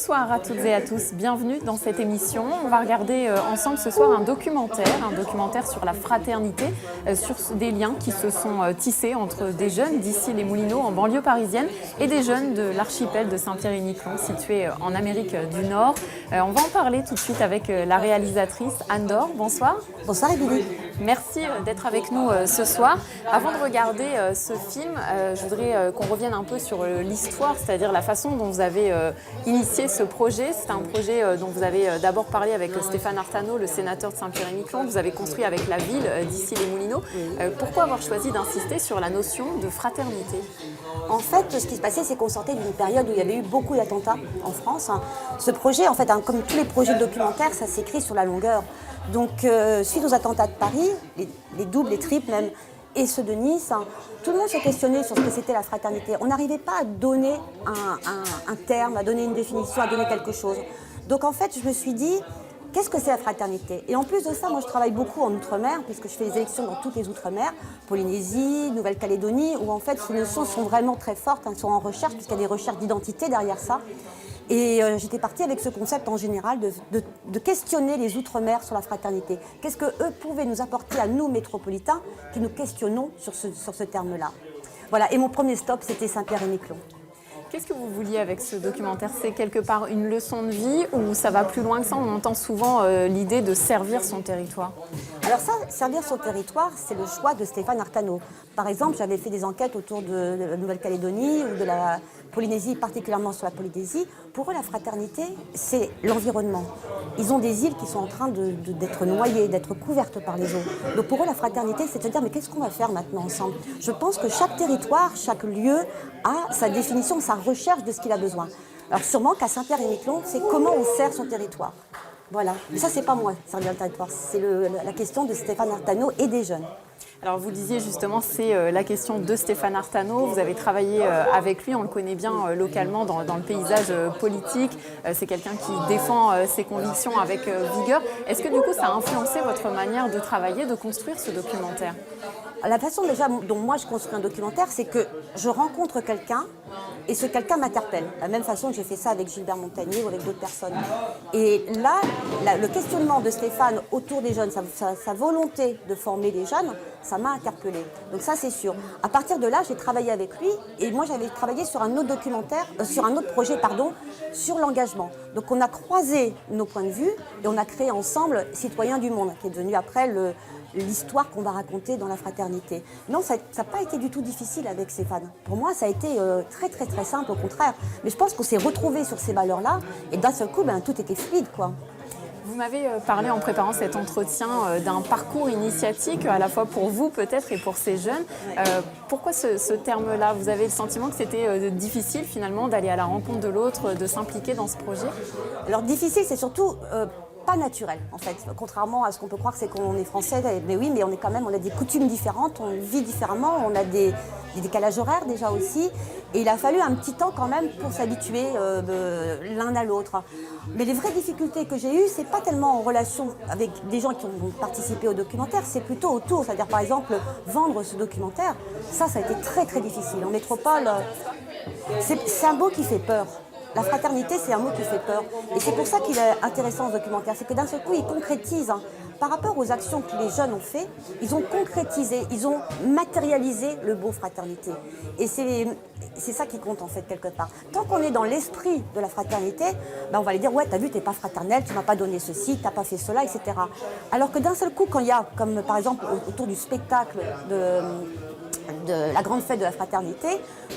Bonsoir à toutes et à tous, bienvenue dans cette émission. On va regarder ensemble ce soir un documentaire sur la fraternité, sur des liens qui se sont tissés entre des jeunes d'ici les Moulineaux en banlieue parisienne et des jeunes de l'archipel de Saint-Pierre-et-Miquelon situé en Amérique du Nord. On va en parler tout de suite avec la réalisatrice Anne Dore. Bonsoir. Bonsoir Émilie. Merci d'être avec nous ce soir. Avant de regarder ce film, je voudrais qu'on revienne un peu sur l'histoire, c'est-à-dire la façon dont vous avez initié ce projet. C'est un projet dont vous avez d'abord parlé avec Stéphane Artano, le sénateur de Saint-Pierre-et-Miquelon. Vous avez construit avec la ville d'ici les Moulineaux. Pourquoi avoir choisi d'insister sur la notion de fraternité? En fait, ce qui se passait, c'est qu'on sortait d'une période où il y avait eu beaucoup d'attentats en France. Ce projet, en fait, comme tous les projets de documentaire, ça s'écrit sur la longueur. Donc, suite aux attentats de Paris, les doubles, les triples même, et ceux de Nice, tout le monde se questionnait sur ce que c'était la fraternité. On n'arrivait pas à donner un terme, à donner une définition, à donner quelque chose. Donc, en fait, je me suis dit, qu'est-ce que c'est la fraternité? Et en plus de ça, moi je travaille beaucoup en Outre-mer, puisque je fais des élections dans toutes les Outre-mer, Polynésie, Nouvelle-Calédonie, où en fait ces notions sont vraiment très fortes, elles sont en recherche, puisqu'il y a des recherches d'identité derrière ça. Et j'étais partie avec ce concept en général de questionner les Outre-mer sur la fraternité. Qu'est-ce qu'eux pouvaient nous apporter à nous, métropolitains, qui nous questionnons sur ce terme-là. Voilà, et mon premier stop, c'était Saint-Pierre-et-Miquelon. Qu'est-ce que vous vouliez avec ce documentaire? C'est quelque part une leçon de vie ou ça va plus loin que ça? On entend souvent l'idée de servir son territoire. Alors ça, servir son territoire, c'est le choix de Stéphane Artano. Par exemple, j'avais fait des enquêtes autour de la Nouvelle-Calédonie ou de la Polynésie, particulièrement sur la Polynésie. Pour eux, la fraternité, c'est l'environnement. Ils ont des îles qui sont en train d'être noyées, d'être couvertes par les eaux. Donc pour eux, la fraternité, c'est de se dire, mais qu'est-ce qu'on va faire maintenant ensemble? Je pense que chaque territoire, chaque lieu a sa définition, sa recherche de ce qu'il a besoin. Alors sûrement qu'à Saint-Pierre-et-Miquelon, c'est comment on sert son territoire. Voilà. Mais ça, c'est pas moi, servir le territoire. C'est la question de Stéphane Artano et des jeunes. Alors vous disiez justement, c'est la question de Stéphane Artano. Vous avez travaillé avec lui, on le connaît bien localement dans le paysage politique. C'est quelqu'un qui défend ses convictions avec vigueur. Est-ce que du coup ça a influencé votre manière de travailler, de construire ce documentaire? La façon déjà dont moi je construis un documentaire, c'est que je rencontre quelqu'un et ce quelqu'un m'interpelle. De la même façon que j'ai fait ça avec Gilbert Montagnier ou avec d'autres personnes. Et là, le questionnement de Stéphane autour des jeunes, sa volonté de former des jeunes, ça m'a interpellée. Donc ça c'est sûr. À partir de là, j'ai travaillé avec lui et moi j'avais travaillé sur un autre documentaire, sur un autre projet, sur l'engagement. Donc on a croisé nos points de vue et on a créé ensemble Citoyens du Monde, qui est devenu après l'histoire qu'on va raconter dans la fraternité. Non, ça n'a pas été du tout difficile avec Stéphane. Pour moi, ça a été très très très simple, au contraire. Mais je pense qu'on s'est retrouvés sur ces valeurs-là et d'un seul coup, tout était fluide, quoi. Vous m'avez parlé en préparant cet entretien d'un parcours initiatique, à la fois pour vous peut-être et pour ces jeunes. Pourquoi ce terme-là? Vous avez le sentiment que c'était difficile finalement d'aller à la rencontre de l'autre, de s'impliquer dans ce projet? Alors difficile, c'est surtout pas naturel en fait, contrairement à ce qu'on peut croire, c'est qu'on est français, mais oui, mais on a des coutumes différentes, on vit différemment, on a des décalages horaires déjà aussi, et il a fallu un petit temps quand même pour s'habituer l'un à l'autre. Mais les vraies difficultés que j'ai eues, c'est pas tellement en relation avec des gens qui ont participé au documentaire, c'est plutôt autour, c'est-à-dire par exemple vendre ce documentaire, ça a été très très difficile. En métropole, c'est un mot qui fait peur. La fraternité, c'est un mot qui fait peur. Et c'est pour ça qu'il est intéressant ce documentaire. C'est que d'un seul coup, il concrétise. Par rapport aux actions que les jeunes ont fait, ils ont concrétisé, ils ont matérialisé le mot fraternité. Et c'est ça qui compte en fait quelque part. Tant qu'on est dans l'esprit de la fraternité, on va aller dire, ouais, t'as vu, t'es pas fraternel, tu m'as pas donné ceci, t'as pas fait cela, etc. Alors que d'un seul coup, quand il y a, comme par exemple autour du spectacle de la grande fête de la fraternité,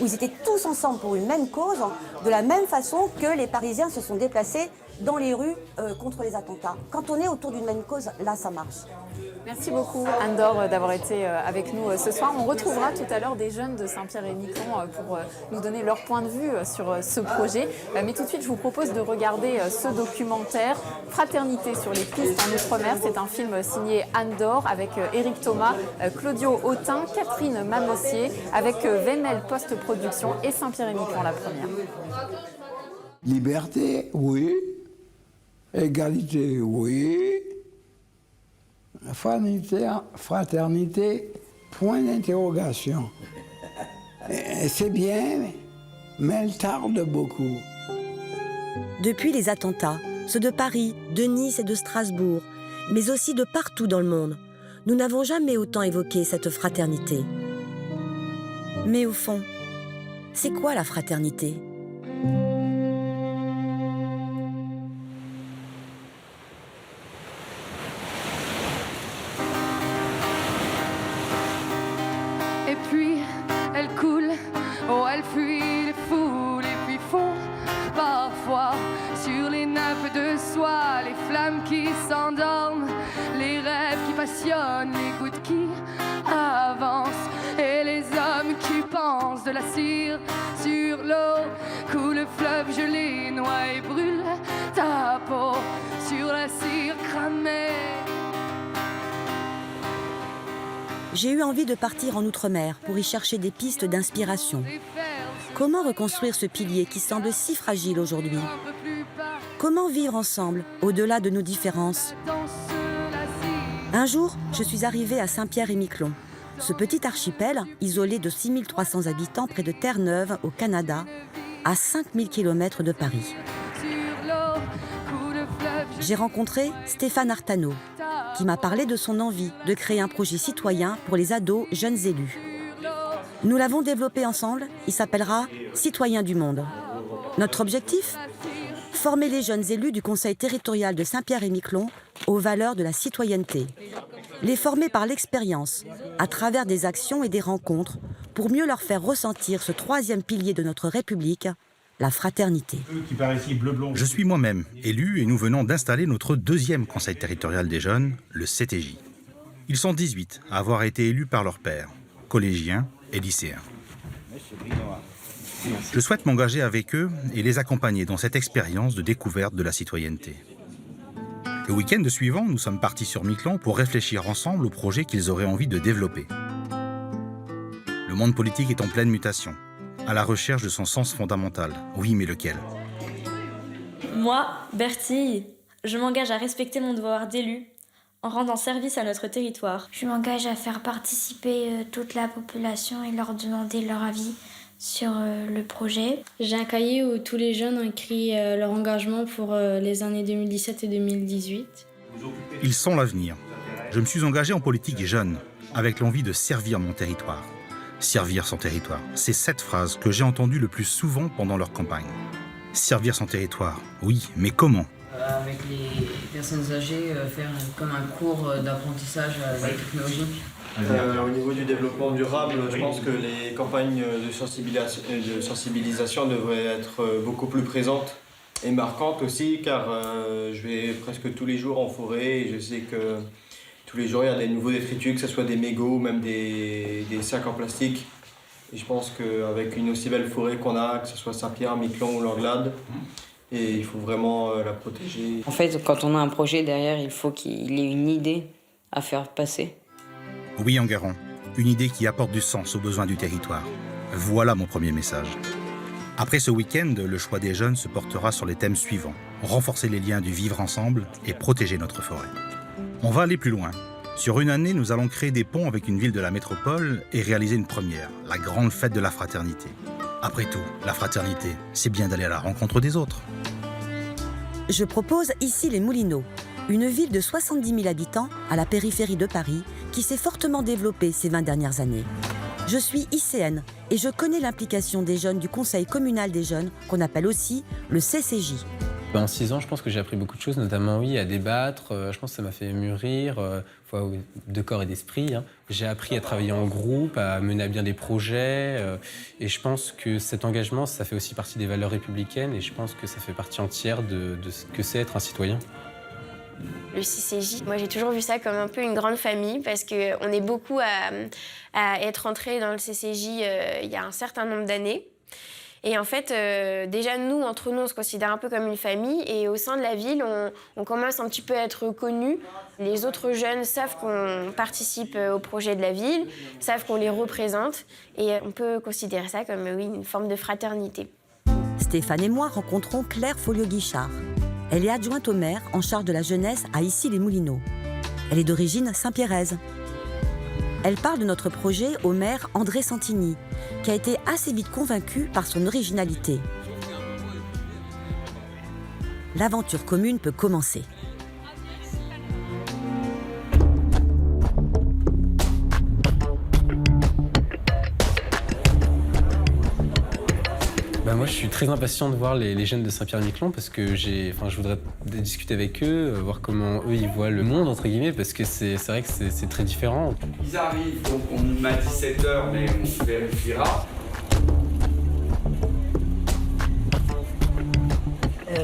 où ils étaient tous ensemble pour une même cause, de la même façon que les Parisiens se sont déplacés dans les rues contre les attentats. Quand on est autour d'une même cause, là, ça marche. Merci beaucoup, Anne Dore, d'avoir été avec nous ce soir. On retrouvera tout à l'heure des jeunes de Saint-Pierre-et-Miquelon pour nous donner leur point de vue sur ce projet. Mais tout de suite, je vous propose de regarder ce documentaire « Fraternité sur les pistes en Outre-mer ». C'est un film signé Anne Dore avec Éric Thomas, Claudio Autin, Catherine Mamossier, avec Vémel Post-Production et Saint-Pierre-et-Miquelon la première. Liberté, oui. Égalité, oui. Fraternité, point d'interrogation. C'est bien, mais elle tarde beaucoup. Depuis les attentats, ceux de Paris, de Nice et de Strasbourg, mais aussi de partout dans le monde, nous n'avons jamais autant évoqué cette fraternité. Mais au fond, c'est quoi la fraternité ? Et puis elle coule, oh elle fuit les foules et puis fond parfois sur les nappes de soie, les flammes qui s'endorment, les rêves qui passionnent, les gouttes qui avancent et les hommes qui pensent de la cire sur l'eau. Coule le fleuve gelé, noie et brûle ta peau sur la cire cramée. J'ai eu envie de partir en Outre-mer pour y chercher des pistes d'inspiration. Comment reconstruire ce pilier qui semble si fragile aujourd'hui ? Comment vivre ensemble, au-delà de nos différences ? Un jour, je suis arrivée à Saint-Pierre-et-Miquelon. Ce petit archipel, isolé de 6300 habitants près de Terre-Neuve, au Canada, à 5000 km de Paris. J'ai rencontré Stéphane Artano, qui m'a parlé de son envie de créer un projet citoyen pour les ados jeunes élus. Nous l'avons développé ensemble, il s'appellera Citoyens du Monde. Notre objectif ? Former les jeunes élus du Conseil territorial de Saint-Pierre-et-Miquelon aux valeurs de la citoyenneté. Les former par l'expérience, à travers des actions et des rencontres, pour mieux leur faire ressentir ce troisième pilier de notre République, la fraternité. Je suis moi-même élu et nous venons d'installer notre deuxième conseil territorial des jeunes, le CTJ. Ils sont 18 à avoir été élus par leurs pairs, collégiens et lycéens. Je souhaite m'engager avec eux et les accompagner dans cette expérience de découverte de la citoyenneté. Le week-end suivant, nous sommes partis sur Miquelon pour réfléchir ensemble au projet qu'ils auraient envie de développer. Le monde politique est en pleine mutation, à la recherche de son sens fondamental. Oui, mais lequel ? Moi, Bertille, je m'engage à respecter mon devoir d'élu en rendant service à notre territoire. Je m'engage à faire participer toute la population et leur demander leur avis sur le projet. J'ai un cahier où tous les jeunes ont écrit leur engagement pour les années 2017 et 2018. Ils sont l'avenir. Je me suis engagé en politique jeune, avec l'envie de servir mon territoire. Servir son territoire, c'est cette phrase que j'ai entendue le plus souvent pendant leur campagne. Servir son territoire, oui, mais comment ? Avec les personnes âgées, faire comme un cours d'apprentissage de la technologie. Au niveau du développement durable, je pense que les campagnes de sensibilisation devraient être beaucoup plus présentes et marquantes aussi, car je vais presque tous les jours en forêt et je sais que tous les jours il y a des nouveaux détritus, que ce soit des mégots ou même des sacs en plastique. Et je pense qu'avec une aussi belle forêt qu'on a, que ce soit Saint-Pierre, Miquelon ou l'Anglade, et il faut vraiment la protéger. En fait, quand on a un projet derrière, il faut qu'il ait une idée à faire passer. Oui, Enguerrand, une idée qui apporte du sens aux besoins du territoire. Voilà mon premier message. Après ce week-end, le choix des jeunes se portera sur les thèmes suivants. Renforcer les liens du vivre ensemble et protéger notre forêt. On va aller plus loin. Sur une année, nous allons créer des ponts avec une ville de la métropole et réaliser une première, la grande fête de la fraternité. Après tout, la fraternité, c'est bien d'aller à la rencontre des autres. Je propose Issy-les-Moulineaux, une ville de 70 000 habitants à la périphérie de Paris qui s'est fortement développée ces 20 dernières années. Je suis ICN et je connais l'implication des jeunes du Conseil communal des jeunes, qu'on appelle aussi le CCJ. En 6 ans, je pense que j'ai appris beaucoup de choses, notamment à débattre. Je pense que ça m'a fait mûrir, de corps et d'esprit. J'ai appris à travailler en groupe, à mener à bien des projets. Et je pense que cet engagement, ça fait aussi partie des valeurs républicaines. Et je pense que ça fait partie entière de ce que c'est être un citoyen. Le CCJ, moi j'ai toujours vu ça comme un peu une grande famille parce qu'on est beaucoup à être entrés dans le CCJ il y a un certain nombre d'années. Et en fait, déjà nous, entre nous, on se considère un peu comme une famille et au sein de la ville, on commence un petit peu à être connus. Les autres jeunes savent qu'on participe au projet de la ville, savent qu'on les représente et on peut considérer ça comme une forme de fraternité. Stéphane et moi rencontrons Claire Folio-Guichard. Elle est adjointe au maire en charge de la jeunesse à Issy-les-Moulineaux. Elle est d'origine saint-pierraise. Elle parle de notre projet au maire André Santini, qui a été assez vite convaincu par son originalité. l'aventure commune peut commencer. Moi, je suis très impatient de voir les jeunes de Saint-Pierre-et-Miquelon parce que je voudrais discuter avec eux, voir comment eux ils voient le monde, entre guillemets, parce que c'est vrai que c'est très différent. Ils arrivent, donc on m'a dit 17h, mais on vérifiera.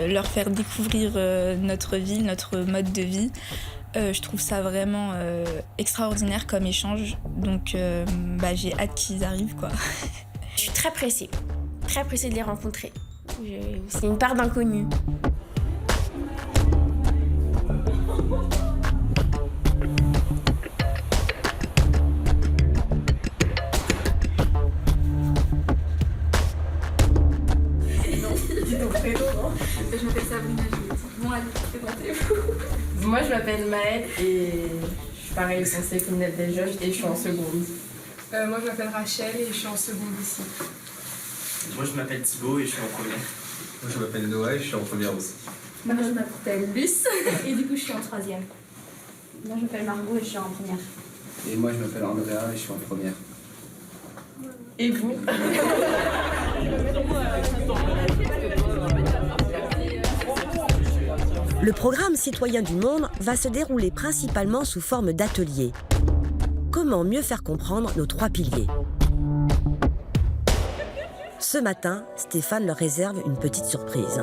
Leur faire découvrir notre ville, notre mode de vie, je trouve ça vraiment extraordinaire comme échange. Donc j'ai hâte qu'ils arrivent, quoi. Je suis très pressée de les rencontrer. C'est une part d'inconnu. Je m'appelle Sabrina. Bon, allez, présentez-vous. Moi, je m'appelle Maëlle et je suis pareil, censée communale des jeunes et je suis en seconde. Moi, je m'appelle Rachel et je suis en seconde ici. Moi, je m'appelle Thibaut et je suis en première. Moi, je m'appelle Noah et je suis en première aussi. Moi, je m'appelle Luce et du coup, je suis en troisième. Moi, je m'appelle Margot et je suis en première. Et moi, je m'appelle Andrea et je suis en première. Et vous? Le programme Citoyens du Monde va se dérouler principalement sous forme d'ateliers. Comment mieux faire comprendre nos 3 piliers? Ce matin, Stéphane leur réserve une petite surprise.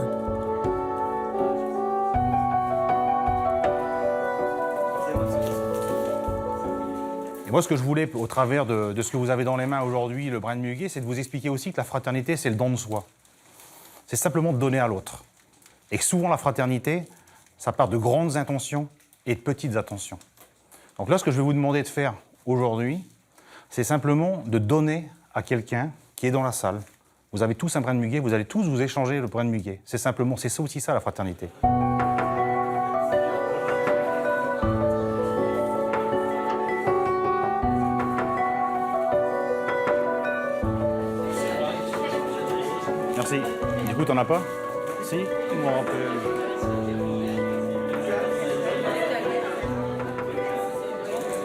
Et moi, ce que je voulais, au travers de ce que vous avez dans les mains aujourd'hui, le brin de muguet, c'est de vous expliquer aussi que la fraternité, c'est le don de soi. C'est simplement de donner à l'autre. Et que souvent, la fraternité, ça part de grandes intentions et de petites attentions. Donc là, ce que je vais vous demander de faire aujourd'hui, c'est simplement de donner à quelqu'un qui est dans la salle. Vous avez tous un brin de muguet, vous allez tous vous échanger le brin de muguet. C'est simplement, c'est ça aussi ça, la fraternité. Merci. Du coup, t'en as pas? Si? Bon,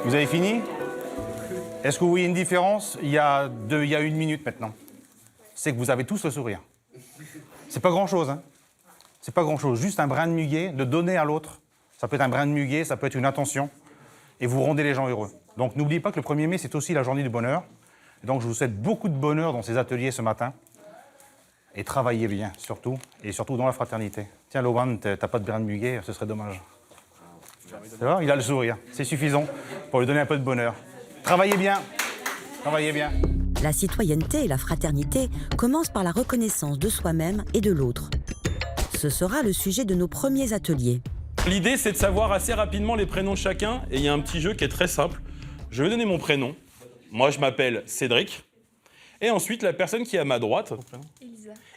vous avez fini? Est-ce que vous voyez une différence il y a 1 minute maintenant? C'est que vous avez tous le sourire. C'est pas grand-chose, hein? C'est pas grand-chose. Juste un brin de muguet, de donner à l'autre. Ça peut être un brin de muguet, ça peut être une attention. Et vous rendez les gens heureux. Donc n'oubliez pas que le 1er mai, c'est aussi la journée du bonheur. Et donc je vous souhaite beaucoup de bonheur dans ces ateliers ce matin. Et travaillez bien, surtout. Et surtout dans la fraternité. Tiens, Lohan, t'as pas de brin de muguet, ce serait dommage. Ça va? Il a le sourire. C'est suffisant pour lui donner un peu de bonheur. Travaillez bien. Travaillez bien. La citoyenneté et la fraternité commencent par la reconnaissance de soi-même et de l'autre. Ce sera le sujet de nos premiers ateliers. L'idée, c'est de savoir assez rapidement les prénoms de chacun. Et il y a un petit jeu qui est très simple. Je vais donner mon prénom. Moi, je m'appelle Cédric. Et ensuite, la personne qui est à ma droite,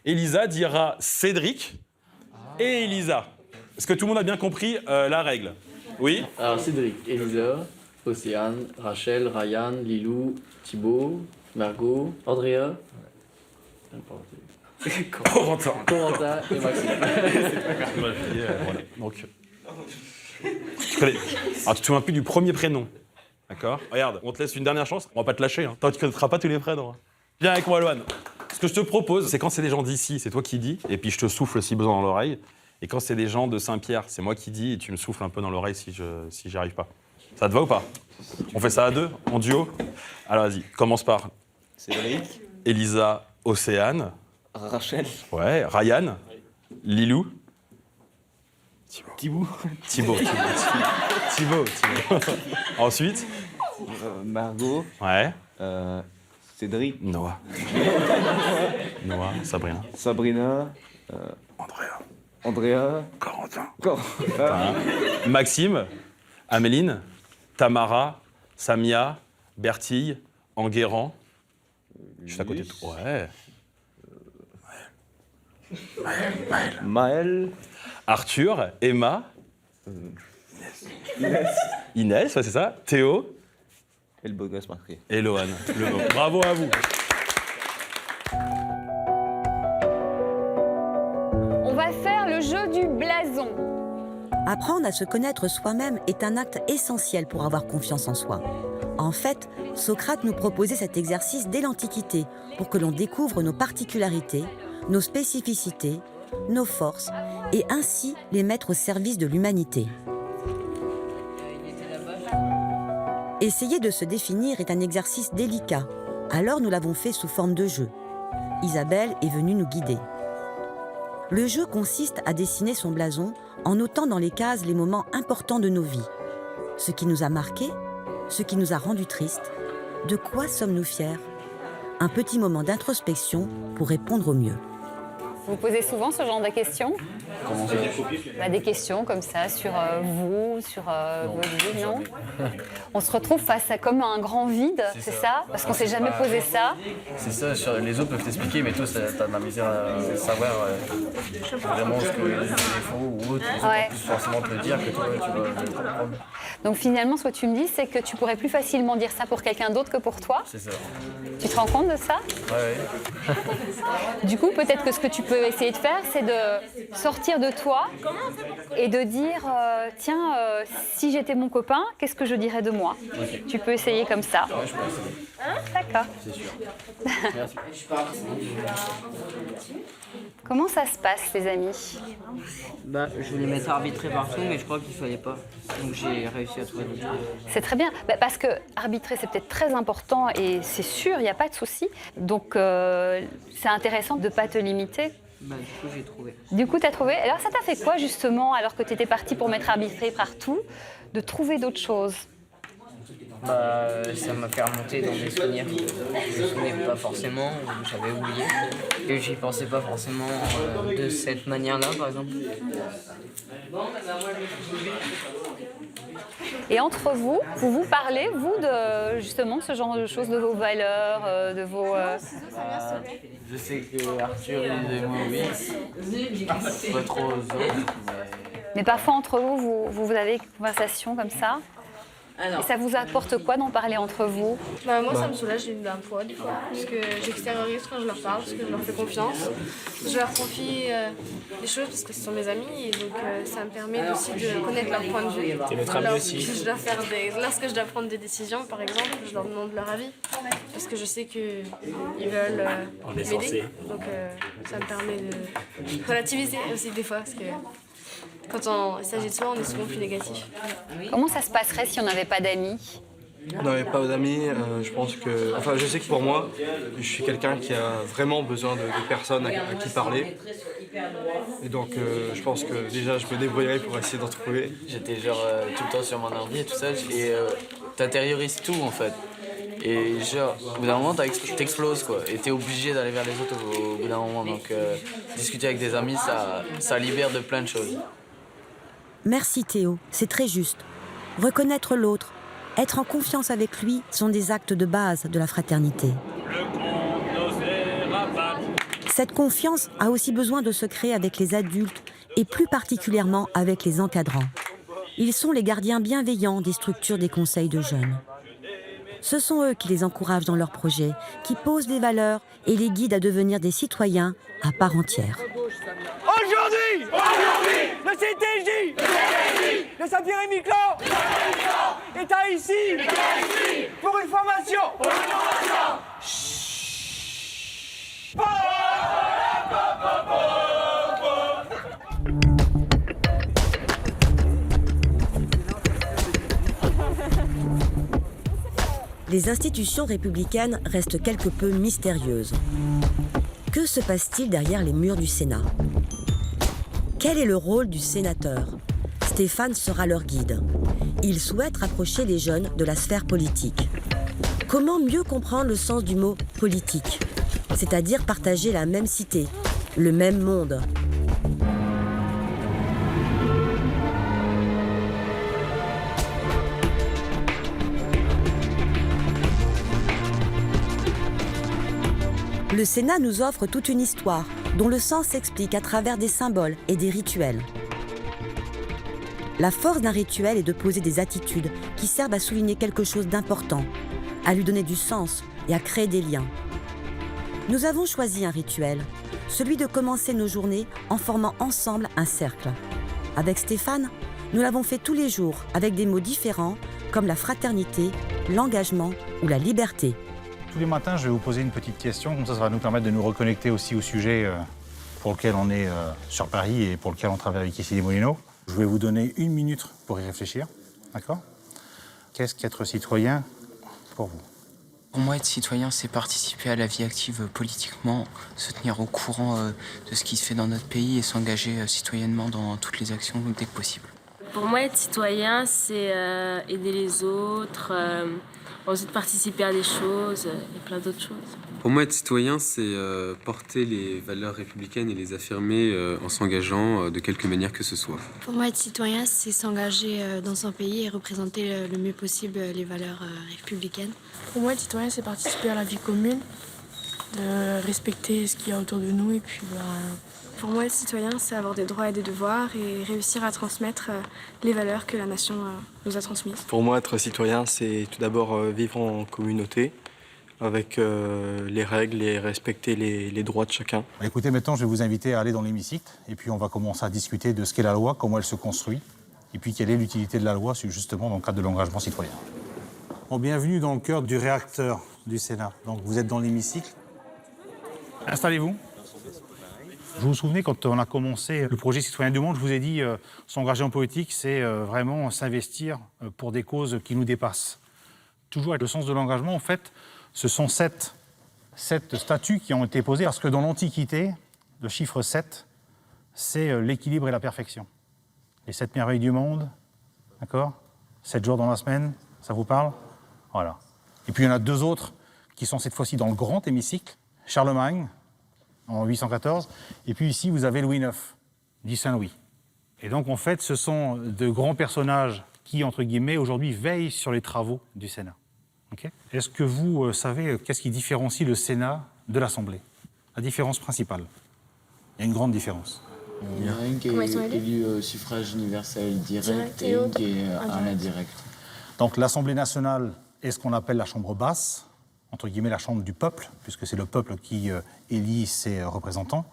Elisa dira Cédric et Elisa. Est-ce que tout le monde a bien compris la règle? Oui? Alors, Cédric, Elisa, Océane, Rachel, Ryan, Lilou, Thibaut, Margot, Andrea, Corentin et Maxime. Voilà. Donc, tu connais. Alors, tu te souviens plus du premier prénom, d'accord? Regarde, on te laisse une dernière chance. On va pas te lâcher. Hein. Toi, tu connaîtras pas tous les prénoms. Viens avec moi, Lohan. Ce que je te propose, c'est quand c'est des gens d'ici, c'est toi qui dis, et puis je te souffle si besoin dans l'oreille. Et quand c'est des gens de Saint-Pierre, c'est moi qui dis, et tu me souffles un peu dans l'oreille si j'y arrive pas. Ça te va ou pas? On fait ça à 2, en duo? Alors vas-y, commence par Cédric, Elisa, Océane, Rachel, ouais, Ryan, Lilou, Thibaut. Ensuite, Margot, ouais, Cédric, Noah, Sabrina, Andrea, Corentin, Corentin. Maxime, Améline, Tamara, Samia, Bertille, Enguerrand. Juste à côté de toi. Ouais. Maël. Arthur, Emma. Inès, ouais, c'est ça. Théo. Et le beau gosse marqué. Et Lohan. Bravo à vous. On va faire le jeu du blasé. Apprendre à se connaître soi-même est un acte essentiel pour avoir confiance en soi. En fait, Socrate nous proposait cet exercice dès l'Antiquité pour que l'on découvre nos particularités, nos spécificités, nos forces et ainsi les mettre au service de l'humanité. Essayer de se définir est un exercice délicat, alors nous l'avons fait sous forme de jeu. Isabelle est venue nous guider. Le jeu consiste à dessiner son blason en notant dans les cases les moments importants de nos vies. Ce qui nous a marqués, ce qui nous a rendus tristes, de quoi sommes-nous fiers? Un petit moment d'introspection pour répondre au mieux. Vous posez souvent ce genre de questions? Comment ça? Des questions comme ça sur vous, sur votre vie, non? On se retrouve face à comme un grand vide, c'est ça? Parce qu'on ne s'est jamais posé ça. C'est ça, les autres peuvent t'expliquer, mais toi, t'as de la misère à savoir vraiment ce que les défauts ou autres. Les autres peuvent plus forcément te le dire que toi, tu vas le comprendre. Donc finalement, ce que tu me dis, c'est que tu pourrais plus facilement dire ça pour quelqu'un d'autre que pour toi. C'est ça. Tu te rends compte de ça? Ouais. Du coup, peut-être que ce que tu peux essayer de faire, c'est de sortir de toi et de dire tiens, si j'étais mon copain, qu'est-ce que je dirais de moi? Okay. Tu peux essayer comme ça. Ouais, je peux essayer. D'accord. C'est sûr. Merci. Comment ça se passe, les amis? Je voulais mettre arbitrer partout, mais je crois qu'il fallait pas. Donc j'ai réussi à trouver. C'est très bien, parce que arbitrer, c'est peut-être très important et c'est sûr, il n'y a pas de souci. Donc c'est intéressant de ne pas te limiter. Du coup, j'ai trouvé. Du coup, tu as trouvé. Alors ça t'a fait quoi, justement, alors que tu étais parti pour mettre arbitrer partout, de trouver d'autres choses? Ça m'a fait remonter dans des souvenirs que je ne me souvenais pas forcément, ou j'avais oublié, et j'y pensais pas forcément de cette manière-là, par exemple. Et entre vous, vous parlez, vous, de justement ce genre de choses, de vos valeurs, de vos... Je sais que Arthur, il est mauvais, pas trop aux autres, mais parfois entre vous avez une conversation comme ça? Et ça vous apporte quoi d'en parler entre vous? Moi, ça me soulage d'un poids, des fois, parce que j'extériorise quand je leur parle, parce que je leur fais confiance. Je leur confie des choses parce que ce sont mes amis, et donc ça me permet aussi de connaître leur point de vue. Lorsque je dois prendre des décisions, par exemple, je leur demande leur avis, parce que je sais qu'ils veulent m'aider. Donc ça me permet de relativiser aussi des fois, parce que quand il s'agit de soi, on est souvent plus négatif. Comment ça se passerait si on n'avait pas d'amis? On n'avait pas d'amis, je pense que... Enfin, je sais que pour moi, je suis quelqu'un qui a vraiment besoin de personnes à qui parler. Et donc, je pense que déjà, je me débrouillerai pour essayer d'en trouver. J'étais genre tout le temps sur mon ordi et tout ça, et t'intériorises tout, en fait. Et genre, au bout d'un moment, t'exploses, quoi. Et t'es obligé d'aller vers les autres au bout d'un moment. Donc, discuter avec des amis, ça libère de plein de choses. Merci Théo, c'est très juste. Reconnaître l'autre, être en confiance avec lui sont des actes de base de la fraternité. Cette confiance a aussi besoin de se créer avec les adultes et plus particulièrement avec les encadrants. Ils sont les gardiens bienveillants des structures des conseils de jeunes. Ce sont eux qui les encouragent dans leurs projets, qui posent des valeurs et les guident à devenir des citoyens à part entière. Aujourd'hui, le CTJ, le Saint-Pierre-et-Miquelon est ici pour une formation. Les institutions républicaines restent quelque peu mystérieuses. Que se passe-t-il derrière les murs du Sénat? Quel est le rôle du sénateur? Stéphane sera leur guide. Il souhaite rapprocher les jeunes de la sphère politique. Comment mieux comprendre le sens du mot « politique », c'est-à-dire partager la même cité, le même monde? Le Sénat nous offre toute une histoire dont le sens s'explique à travers des symboles et des rituels. La force d'un rituel est de poser des attitudes qui servent à souligner quelque chose d'important, à lui donner du sens et à créer des liens. Nous avons choisi un rituel, celui de commencer nos journées en formant ensemble un cercle. Avec Stéphane, Nous l'avons fait tous les jours avec des mots différents comme la fraternité, l'engagement ou la liberté. Tous les matins, je vais vous poser une petite question, comme ça va nous permettre de nous reconnecter aussi au sujet pour lequel on est sur Paris et pour lequel on travaille avec ici les Moulineaux. Je vais vous donner 1 minute pour y réfléchir, d'accord? Qu'est-ce qu'être citoyen pour vous? Pour moi, être citoyen, c'est participer à la vie active politiquement, se tenir au courant de ce qui se fait dans notre pays et s'engager citoyennement dans toutes les actions dès que possible. Pour moi, être citoyen, c'est aider les autres, ensuite participer à des choses et plein d'autres choses. Pour moi, être citoyen, c'est porter les valeurs républicaines et les affirmer en s'engageant de quelque manière que ce soit. Pour moi, être citoyen, c'est s'engager dans son pays et représenter le mieux possible les valeurs républicaines. Pour moi, être citoyen, c'est participer à la vie commune, de respecter ce qu'il y a autour de nous et puis... Pour moi, être citoyen, c'est avoir des droits et des devoirs et réussir à transmettre les valeurs que la nation nous a transmises. Pour moi, être citoyen, c'est tout d'abord vivre en communauté, avec les règles et respecter les droits de chacun. Écoutez, maintenant, je vais vous inviter à aller dans l'hémicycle et puis on va commencer à discuter de ce qu'est la loi, comment elle se construit et puis quelle est l'utilité de la loi, justement, dans le cadre de l'engagement citoyen. Bon, bienvenue dans le cœur du réacteur du Sénat. Donc, vous êtes dans l'hémicycle. Installez-vous. Vous vous souvenez, quand on a commencé le projet Citoyen du Monde, je vous ai dit s'engager en politique, c'est vraiment s'investir pour des causes qui nous dépassent. Toujours avec le sens de l'engagement, en fait, ce sont 7 statuts qui ont été posés, parce que dans l'Antiquité, le chiffre 7, c'est l'équilibre et la perfection. Les 7 merveilles du monde, d'accord? 7 jours dans la semaine, ça vous parle? Voilà. Et puis il y en a 2 autres qui sont cette fois-ci dans le grand hémicycle, Charlemagne, en 814, et puis ici vous avez Louis IX, dit Saint-Louis. Et donc en fait ce sont de grands personnages qui, entre guillemets, aujourd'hui veillent sur les travaux du Sénat. Okay? Est-ce que vous savez qu'est-ce qui différencie le Sénat de l'Assemblée? La différence principale. Il y a une grande différence. Il y en a une qui est élue au suffrage universel direct et une qui est à l'indirect. Donc l'Assemblée nationale est ce qu'on appelle la chambre basse, entre guillemets la chambre du peuple, puisque c'est le peuple qui élit ses représentants,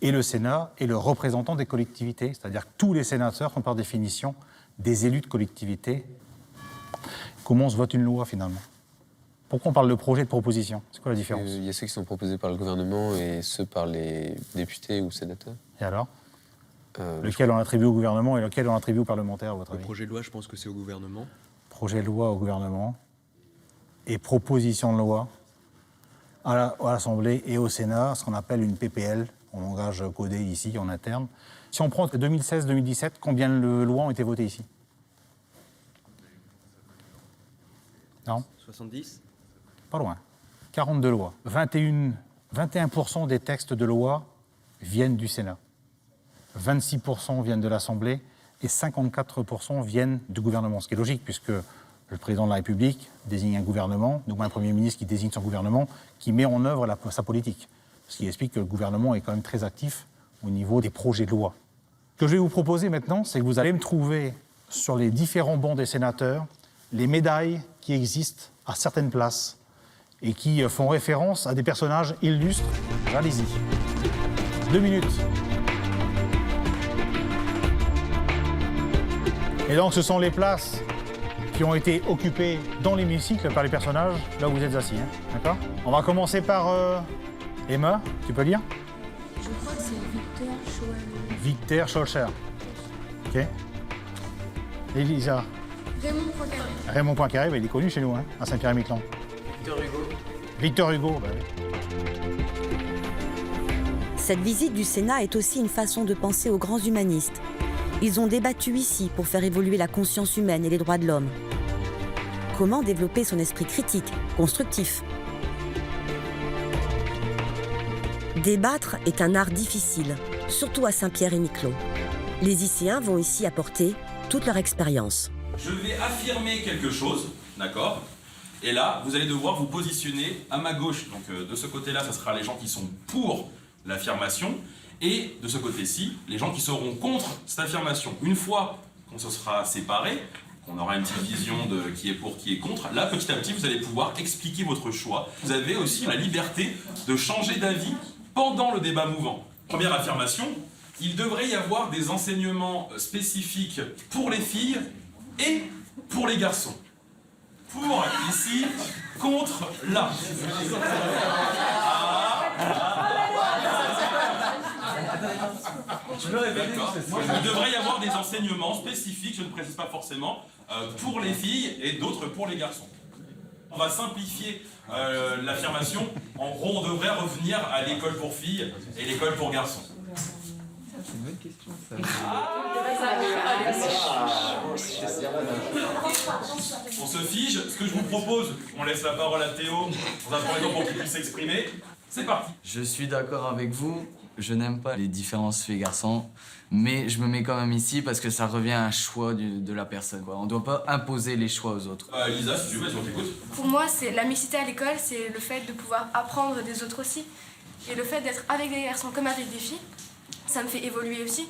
et le Sénat est le représentant des collectivités, c'est-à-dire que tous les sénateurs sont par définition des élus de collectivités. Comment se vote une loi finalement? Pourquoi on parle de projet et de proposition? C'est quoi la différence? Il y a ceux qui sont proposés par le gouvernement et ceux par les députés ou sénateurs. Et alors lequel on attribue au gouvernement et lequel on attribue aux parlementaires, à votre avis? Le projet de loi, je pense que c'est au gouvernement. Projet de loi au gouvernement et proposition de loi à l'Assemblée et au Sénat, ce qu'on appelle une PPL, en langage codé ici, en interne. Si on prend 2016-2017, combien de lois ont été votées ici? Non? 70? Pas loin. 42 lois. 21% des textes de loi viennent du Sénat. 26% viennent de l'Assemblée et 54% viennent du gouvernement. Ce qui est logique puisque le président de la République désigne un gouvernement, donc un Premier ministre qui désigne son gouvernement, qui met en œuvre sa politique. Ce qui explique que le gouvernement est quand même très actif au niveau des projets de loi. Ce que je vais vous proposer maintenant, c'est que vous allez me trouver sur les différents bancs des sénateurs les médailles qui existent à certaines places et qui font référence à des personnages illustres. Allez-y. 2 minutes. Et donc ce sont les places qui ont été occupées dans l'hémicycle par les personnages, là où vous êtes assis. Hein, d'accord? On va commencer par Emma, tu peux lire? Je crois que c'est Victor Schoelcher. Victor Schoelcher. Ok. Elisa? Raymond Poincaré. Raymond Poincaré, bah, il est connu chez nous, hein, à Saint-Pierre-et-Miquelon. Victor Hugo. Victor Hugo, bah oui. Cette visite du Sénat est aussi une façon de penser aux grands humanistes. Ils ont débattu ici pour faire évoluer la conscience humaine et les droits de l'homme. Comment développer son esprit critique, constructif? Débattre est un art difficile, surtout à Saint-Pierre-et-Miquelon. Les lycéens vont ici apporter toute leur expérience. Je vais affirmer quelque chose, d'accord? Et là, vous allez devoir vous positionner à ma gauche. Donc de ce côté-là, ce sera les gens qui sont pour l'affirmation. Et de ce côté-ci, les gens qui seront contre cette affirmation. Une fois qu'on se sera séparés, qu'on aura une petite vision de qui est pour, qui est contre, là, petit à petit, vous allez pouvoir expliquer votre choix. Vous avez aussi la liberté de changer d'avis pendant le débat mouvant. Première affirmation, Il devrait y avoir des enseignements spécifiques pour les filles et pour les garçons. Pour, ici, contre, là. Il devrait y avoir des enseignements spécifiques, je ne précise pas forcément, pour les filles et d'autres pour les garçons. On va simplifier l'affirmation. En gros, on devrait revenir à l'école pour filles et l'école pour garçons. C'est une bonne question, ça. On se fige. Ce que je vous propose, on laisse la parole à Théo dans un premier temps pour qu'il puisse s'exprimer. C'est parti. Je suis d'accord avec vous. Je n'aime pas les différences filles et garçons, mais je me mets quand même ici parce que ça revient à un choix de la personne, quoi. On ne doit pas imposer les choix aux autres. Lisa, si tu veux, on t'écoute. Pour moi, c'est la mixité à l'école, c'est le fait de pouvoir apprendre des autres aussi. Et le fait d'être avec des garçons comme avec des filles, ça me fait évoluer aussi.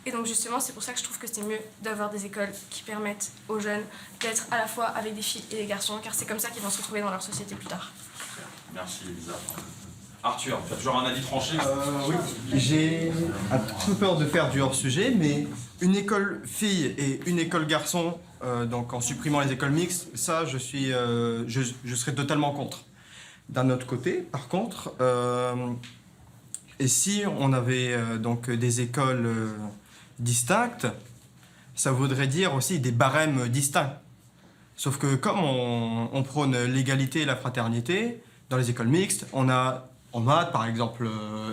Et donc justement, c'est pour ça que je trouve que c'est mieux d'avoir des écoles qui permettent aux jeunes d'être à la fois avec des filles et des garçons, car c'est comme ça qu'ils vont se retrouver dans leur société plus tard. Merci Lisa. Arthur, tu as toujours un avis tranché? Oui, j'ai un petit peu peur de faire du hors-sujet, mais une école fille et une école garçon, donc en supprimant les écoles mixtes, ça je serais totalement contre. D'un autre côté, par contre, et si on avait donc des écoles distinctes, ça voudrait dire aussi des barèmes distincts. Sauf que comme on prône l'égalité et la fraternité, dans les écoles mixtes, on a en maths, par exemple,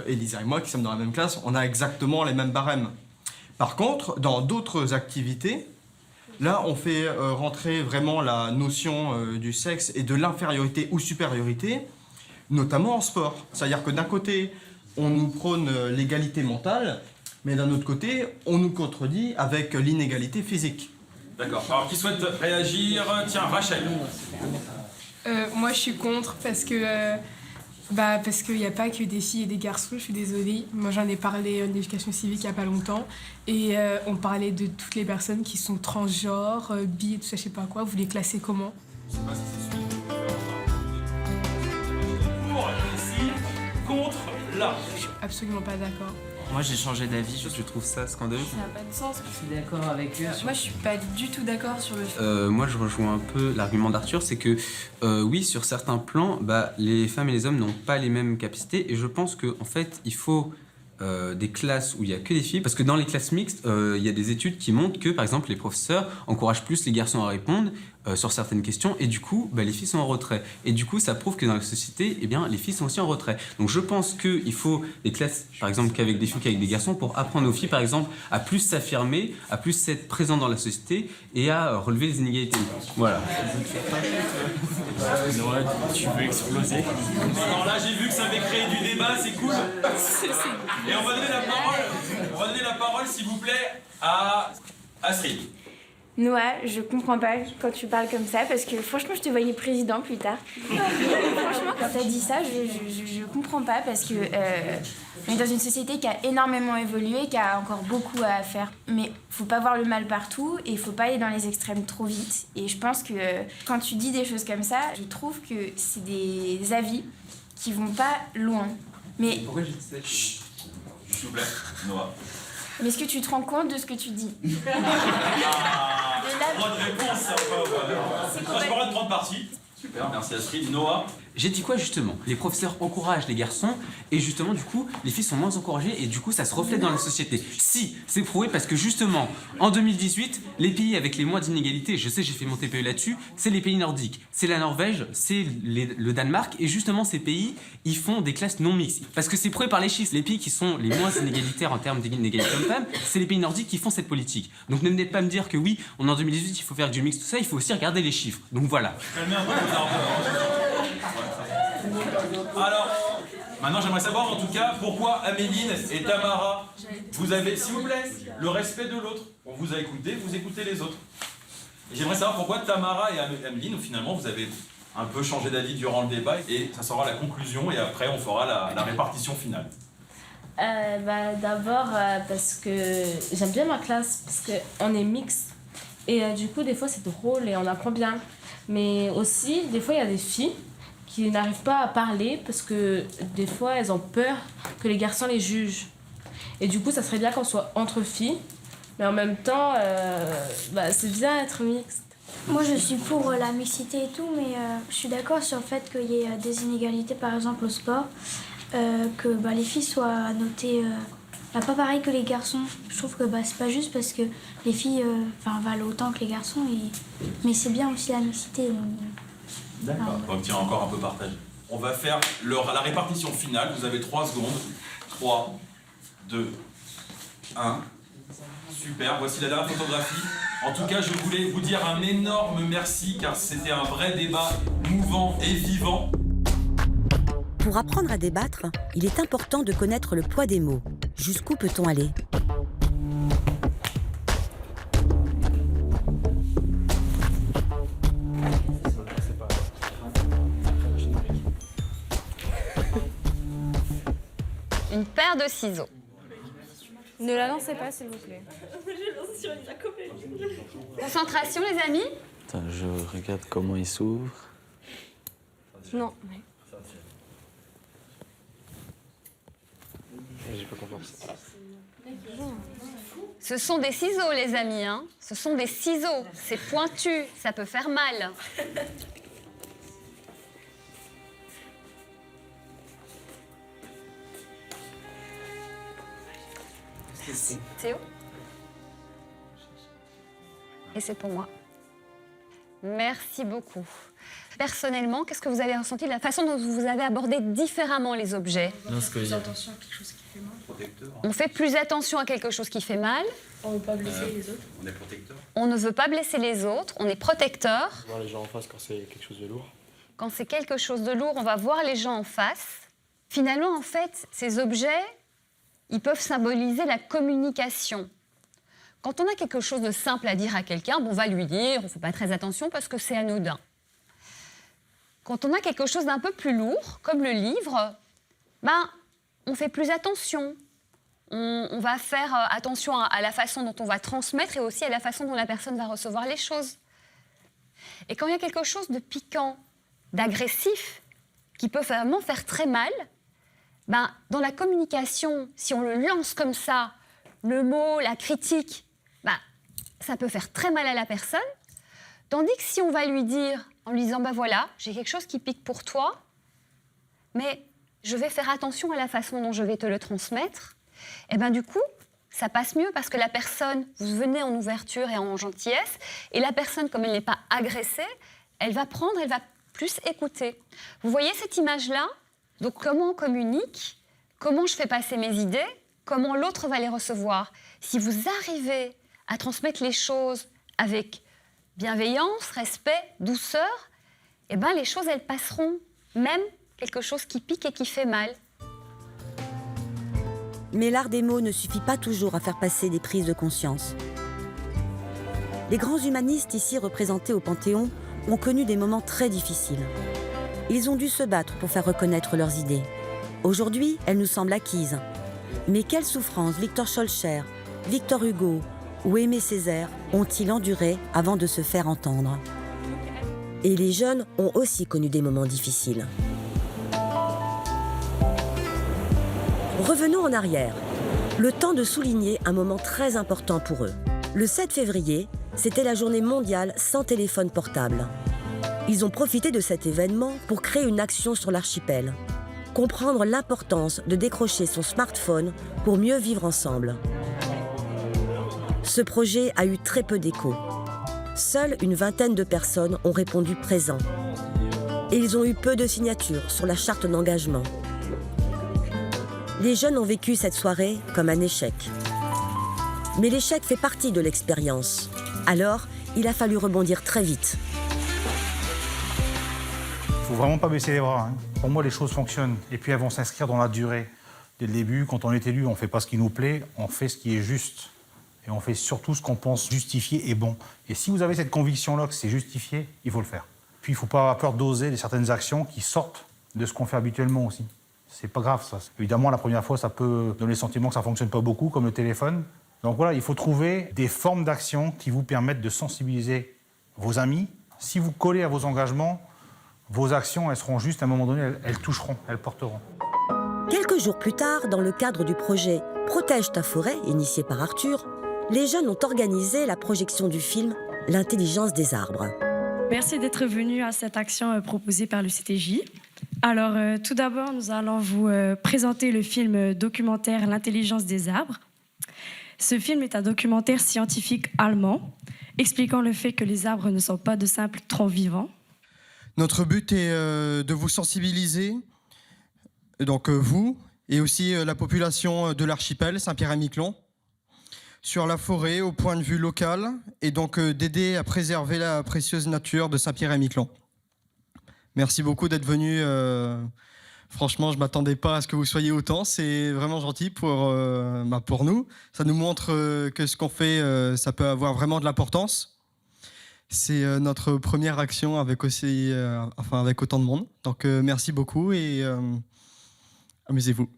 Elisa et moi, qui sommes dans la même classe, on a exactement les mêmes barèmes. Par contre, dans d'autres activités, là, on fait rentrer vraiment la notion du sexe et de l'infériorité ou supériorité, notamment en sport. C'est-à-dire que d'un côté, on nous prône l'égalité mentale, mais d'un autre côté, on nous contredit avec l'inégalité physique. D'accord. Alors, qui souhaite réagir? Tiens, Rachel. Moi, je suis contre parce que... parce qu'il n'y a pas que des filles et des garçons, je suis désolée. Moi, j'en ai parlé en éducation civique il n'y a pas longtemps. Et on parlait de toutes les personnes qui sont transgenres, bi et tout ça, je sais pas quoi. Vous les classez comment? Je sais pas si c'est celui pour, ici, contre, là. Je suis absolument pas d'accord. Moi, j'ai changé d'avis. Je trouve ça scandaleux. Ça n'a pas de sens. Je suis d'accord avec eux. Moi, je suis pas du tout d'accord sur le fait. Moi, je rejoins un peu l'argument d'Arthur, c'est que oui, sur certains plans, les femmes et les hommes n'ont pas les mêmes capacités, et je pense qu'en fait, il faut des classes où il n'y a que des filles, parce que dans les classes mixtes, il y a des études qui montrent que, par exemple, les professeurs encouragent plus les garçons à répondre sur certaines questions, et du coup, les filles sont en retrait. Et du coup, ça prouve que dans la société, les filles sont aussi en retrait. Donc je pense qu'il faut des classes, par exemple, qu'avec des filles qu'avec des garçons, pour apprendre aux filles, par exemple, à plus s'affirmer, à plus être présentes dans la société, et à relever les inégalités. Voilà. Tu veux exploser? Alors là, j'ai vu que ça avait créé du débat, c'est cool. Et on va donner la parole, s'il vous plaît, à Astrid. Noah, je comprends pas quand tu parles comme ça, parce que franchement, je te voyais président plus tard. Franchement, quand t'as dit ça, je comprends pas, parce que on est dans une société qui a énormément évolué, qui a encore beaucoup à faire. Mais faut pas voir le mal partout, et faut pas aller dans les extrêmes trop vite. Et je pense que quand tu dis des choses comme ça, je trouve que c'est des avis qui vont pas loin. Mais... Pourquoi j'ai dit ça? S'il vous plaît, Noah. Mais est-ce que tu te rends compte de ce que tu dis? Droit de réponse, ça va. Je pourrais te prendre parti. Super, merci Astrid. Noah? J'ai dit quoi justement? Les professeurs encouragent les garçons et justement du coup les filles sont moins encouragées et du coup ça se reflète dans la société. Si, c'est prouvé parce que justement en 2018, les pays avec les moins d'inégalités, je sais j'ai fait mon TPE là-dessus, c'est les pays nordiques. C'est la Norvège, c'est le Danemark et justement ces pays ils font des classes non mixtes. Parce que c'est prouvé par les chiffres, les pays qui sont les moins inégalitaires en termes d'inégalité hommes-femmes, c'est les pays nordiques qui font cette politique. Donc ne venez pas me dire que oui, on est en 2018, il faut faire du mix, tout ça, il faut aussi regarder les chiffres. Donc voilà. Alors, maintenant j'aimerais savoir en tout cas pourquoi Améline et Tamara, vous avez, s'il vous plaît, le respect de l'autre. On vous a écouté, vous écoutez les autres. Et j'aimerais savoir pourquoi Tamara et Améline, finalement, vous avez un peu changé d'avis durant le débat et ça sera la conclusion et après on fera la répartition finale. D'abord parce que j'aime bien ma classe, parce qu'on est mixte et du coup des fois c'est drôle et on apprend bien. Mais aussi, des fois il y a des filles qui n'arrivent pas à parler parce que des fois elles ont peur que les garçons les jugent. Et du coup, ça serait bien qu'on soit entre filles, mais en même temps, c'est bien être mixte. Moi, je suis pour la mixité et tout, mais je suis d'accord sur le fait qu'il y ait des inégalités, par exemple au sport, que les filles soient notées pas pareil que les garçons. Je trouve que c'est pas juste parce que les filles valent autant que les garçons, mais c'est bien aussi la mixité. D'accord. Donc tiens, encore un peu partagé. On va faire la répartition finale. Vous avez 3 secondes. 3, 2, 1. Super. Voici la dernière photographie. En tout cas, je voulais vous dire un énorme merci car c'était un vrai débat mouvant et vivant. Pour apprendre à débattre, il est important de connaître le poids des mots. Jusqu'où peut-on aller ? Une paire de ciseaux. Ne la lancez pas, s'il vous plaît. Concentration, les amis. Attends, je regarde comment il s'ouvre. Non. J'ai pas confiance. Ce sont des ciseaux, les amis. Hein. Ce sont des ciseaux. C'est pointu. Ça peut faire mal. Théo. Et c'est pour moi. Merci beaucoup. Personnellement, qu'est-ce que vous avez ressenti de la façon dont vous avez abordé différemment les objets? Non, ce que j'ai... Attention à quelque chose qui fait mal. On fait plus attention à quelque chose qui fait mal. On ne veut pas blesser les autres. On est protecteur. On ne veut pas blesser les autres. On est protecteur. Voir les gens en face quand c'est quelque chose de lourd. Quand c'est quelque chose de lourd, on va voir les gens en face. Finalement, en fait, ces objets, ils peuvent symboliser la communication. Quand on a quelque chose de simple à dire à quelqu'un, on va lui dire, on ne fait pas très attention parce que c'est anodin. Quand on a quelque chose d'un peu plus lourd, comme le livre, on fait plus attention. On va faire attention à la façon dont on va transmettre et aussi à la façon dont la personne va recevoir les choses. Et quand il y a quelque chose de piquant, d'agressif, qui peut vraiment faire très mal, dans la communication, si on le lance comme ça, le mot, la critique, ça peut faire très mal à la personne. Tandis que si on va lui dire, en lui disant, voilà, j'ai quelque chose qui pique pour toi, mais je vais faire attention à la façon dont je vais te le transmettre, et du coup, ça passe mieux parce que la personne, vous venez en ouverture et en gentillesse, et la personne, comme elle n'est pas agressée, elle va prendre, elle va plus écouter. Vous voyez cette image-là? Donc comment on communique, comment je fais passer mes idées, comment l'autre va les recevoir. Si vous arrivez à transmettre les choses avec bienveillance, respect, douceur, les choses, elles passeront, même quelque chose qui pique et qui fait mal. Mais l'art des mots ne suffit pas toujours à faire passer des prises de conscience. Les grands humanistes ici représentés au Panthéon ont connu des moments très difficiles. Ils ont dû se battre pour faire reconnaître leurs idées. Aujourd'hui, elles nous semblent acquises. Mais quelles souffrances Victor Schœlcher, Victor Hugo ou Aimé Césaire ont-ils enduré avant de se faire entendre? Et les jeunes ont aussi connu des moments difficiles. Revenons en arrière. Le temps de souligner un moment très important pour eux. Le 7 février, c'était la journée mondiale sans téléphone portable. Ils ont profité de cet événement pour créer une action sur l'archipel. Comprendre l'importance de décrocher son smartphone pour mieux vivre ensemble. Ce projet a eu très peu d'écho. Seule une vingtaine de personnes ont répondu présent. Et ils ont eu peu de signatures sur la charte d'engagement. Les jeunes ont vécu cette soirée comme un échec. Mais l'échec fait partie de l'expérience. Alors, il a fallu rebondir très vite. Il ne faut vraiment pas baisser les bras. Pour moi, les choses fonctionnent. Et puis, elles vont s'inscrire dans la durée. Dès le début, quand on est élu, on ne fait pas ce qui nous plaît, on fait ce qui est juste. Et on fait surtout ce qu'on pense justifié et bon. Et si vous avez cette conviction-là que c'est justifié, il faut le faire. Puis, il ne faut pas avoir peur d'oser certaines actions qui sortent de ce qu'on fait habituellement aussi. C'est pas grave, ça. Évidemment, la première fois, ça peut donner le sentiment que ça ne fonctionne pas beaucoup, comme le téléphone. Donc voilà, il faut trouver des formes d'action qui vous permettent de sensibiliser vos amis. Si vous collez à vos engagements, vos actions, elles seront justes, à un moment donné, elles toucheront, elles porteront. Quelques jours plus tard, dans le cadre du projet Protège ta forêt, initié par Arthur, les jeunes ont organisé la projection du film L'intelligence des arbres. Merci d'être venu à cette action proposée par le CTJ. Alors, tout d'abord, nous allons vous présenter le film documentaire L'intelligence des arbres. Ce film est un documentaire scientifique allemand expliquant le fait que les arbres ne sont pas de simples troncs vivants. Notre but est de vous sensibiliser, donc vous, et aussi la population de l'archipel Saint-Pierre-et-Miquelon, sur la forêt au point de vue local, et donc d'aider à préserver la précieuse nature de Saint-Pierre-et-Miquelon. Merci beaucoup d'être venu. Franchement, je ne m'attendais pas à ce que vous soyez autant. C'est vraiment gentil pour nous. Ça nous montre que ce qu'on fait, ça peut avoir vraiment de l'importance. C'est notre première action avec autant de monde. Donc merci beaucoup et amusez-vous.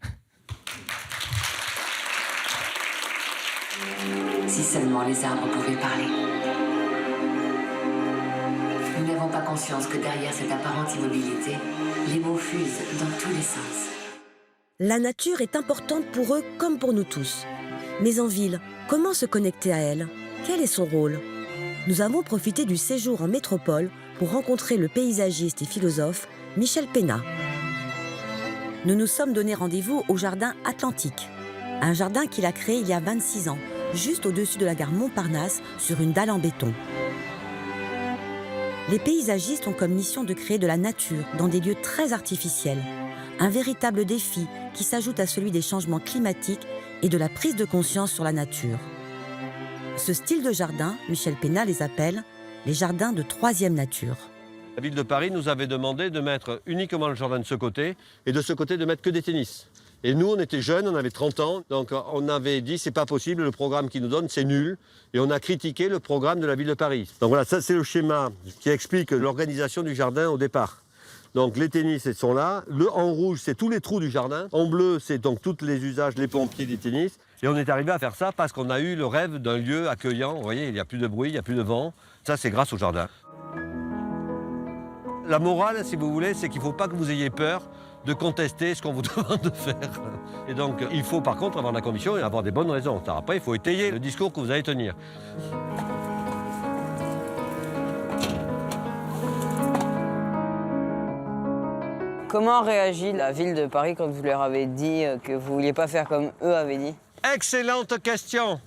Si seulement les arbres pouvaient parler. Nous n'avons pas conscience que derrière cette apparente immobilité, les mots fusent dans tous les sens. La nature est importante pour eux comme pour nous tous. Mais en ville, comment se connecter à elle? Quel est son rôle? Nous avons profité du séjour en métropole pour rencontrer le paysagiste et philosophe Michel Pénat. Nous nous sommes donné rendez-vous au Jardin Atlantique, un jardin qu'il a créé il y a 26 ans, juste au-dessus de la gare Montparnasse, sur une dalle en béton. Les paysagistes ont comme mission de créer de la nature dans des lieux très artificiels. Un véritable défi qui s'ajoute à celui des changements climatiques et de la prise de conscience sur la nature. Ce style de jardin, Michel Pénat les appelle les jardins de troisième nature. La ville de Paris nous avait demandé de mettre uniquement le jardin de ce côté et de ce côté de mettre que des tennis. Et nous, on était jeunes, on avait 30 ans, donc on avait dit c'est pas possible, le programme qu'ils nous donnent, c'est nul. Et on a critiqué le programme de la ville de Paris. Donc voilà, ça c'est le schéma qui explique l'organisation du jardin au départ. Donc les tennis sont là, en rouge c'est tous les trous du jardin, en bleu c'est donc tous les usages, les pompiers des tennis. Et on est arrivé à faire ça parce qu'on a eu le rêve d'un lieu accueillant. Vous voyez, il n'y a plus de bruit, il n'y a plus de vent. Ça c'est grâce au jardin. La morale, si vous voulez, c'est qu'il ne faut pas que vous ayez peur de contester ce qu'on vous demande de faire. Et donc, il faut par contre avoir la conviction et avoir des bonnes raisons. Après, il faut étayer le discours que vous allez tenir. Comment réagit la ville de Paris quand vous leur avez dit que vous ne vouliez pas faire comme eux avaient dit? Excellente question!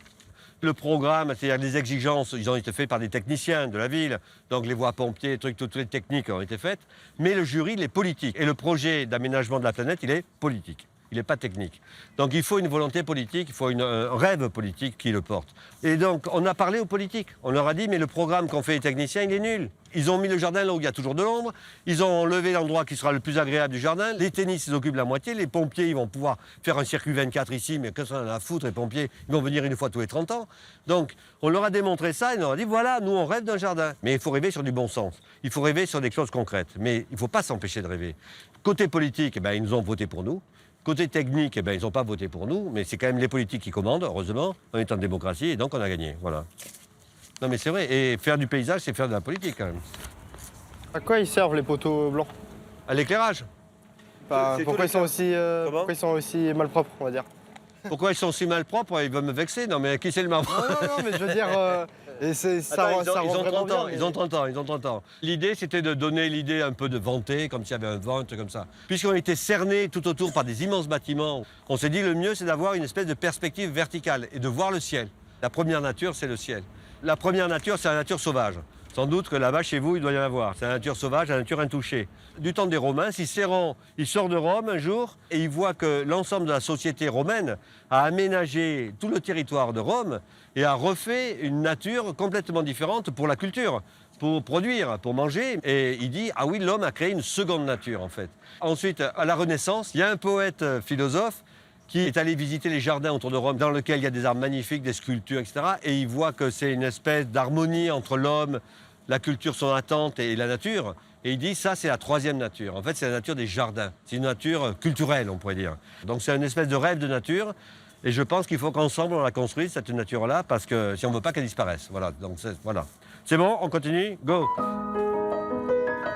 Le programme, c'est-à-dire les exigences, ils ont été faits par des techniciens de la ville, donc les voies pompiers, toutes les techniques ont été faites, mais le jury, il est politique. Et le projet d'aménagement de la planète, il est politique, il n'est pas technique. Donc il faut une volonté politique, il faut un rêve politique qui le porte. Et donc on a parlé aux politiques, on leur a dit, mais le programme qu'ont fait les techniciens, il est nul. Ils ont mis le jardin là où il y a toujours de l'ombre, ils ont enlevé l'endroit qui sera le plus agréable du jardin, les tennis ils occupent la moitié, les pompiers ils vont pouvoir faire un circuit 24 ici, mais que ça en a à foutre, les pompiers ils vont venir une fois tous les 30 ans. Donc on leur a démontré ça, et on leur a dit voilà, nous on rêve d'un jardin. Mais il faut rêver sur du bon sens, il faut rêver sur des choses concrètes, mais il ne faut pas s'empêcher de rêver. Côté politique, ils nous ont voté pour nous. Côté technique, ils n'ont pas voté pour nous, mais c'est quand même les politiques qui commandent, heureusement, on est en démocratie, et donc on a gagné, voilà. Non mais c'est vrai, et faire du paysage, c'est faire de la politique quand même. À quoi ils servent les poteaux blancs? À l'éclairage. Pourquoi ils sont aussi malpropres, on va dire? Pourquoi ils sont si malpropres? Ils veulent me vexer. Non mais qui c'est le malpropre? Non, mais je veux dire, ils ont 30 ans. L'idée, c'était de donner l'idée un peu de vanter, comme s'il y avait un vent, un truc comme ça. Puisqu'on était cernés tout autour par des immenses bâtiments, on s'est dit le mieux, c'est d'avoir une espèce de perspective verticale et de voir le ciel. La première nature, c'est le ciel. La première nature, c'est la nature sauvage. Sans doute que là-bas, chez vous, il doit y en avoir. C'est la nature sauvage, la nature intouchée. Du temps des Romains, Cicéron, il sort de Rome un jour et il voit que l'ensemble de la société romaine a aménagé tout le territoire de Rome et a refait une nature complètement différente pour la culture, pour produire, pour manger. Et il dit, ah oui, l'homme a créé une seconde nature, en fait. Ensuite, à la Renaissance, il y a un poète philosophe qui est allé visiter les jardins autour de Rome, dans lesquels il y a des arbres magnifiques, des sculptures, etc. Et il voit que c'est une espèce d'harmonie entre l'homme, la culture, son attente et la nature. Et il dit, ça, c'est la troisième nature. En fait, c'est la nature des jardins. C'est une nature culturelle, on pourrait dire. Donc, c'est une espèce de rêve de nature. Et je pense qu'il faut qu'ensemble, on la construise, cette nature-là, parce que si on ne veut pas qu'elle disparaisse. Voilà. Donc, voilà. C'est bon, on continue? Go!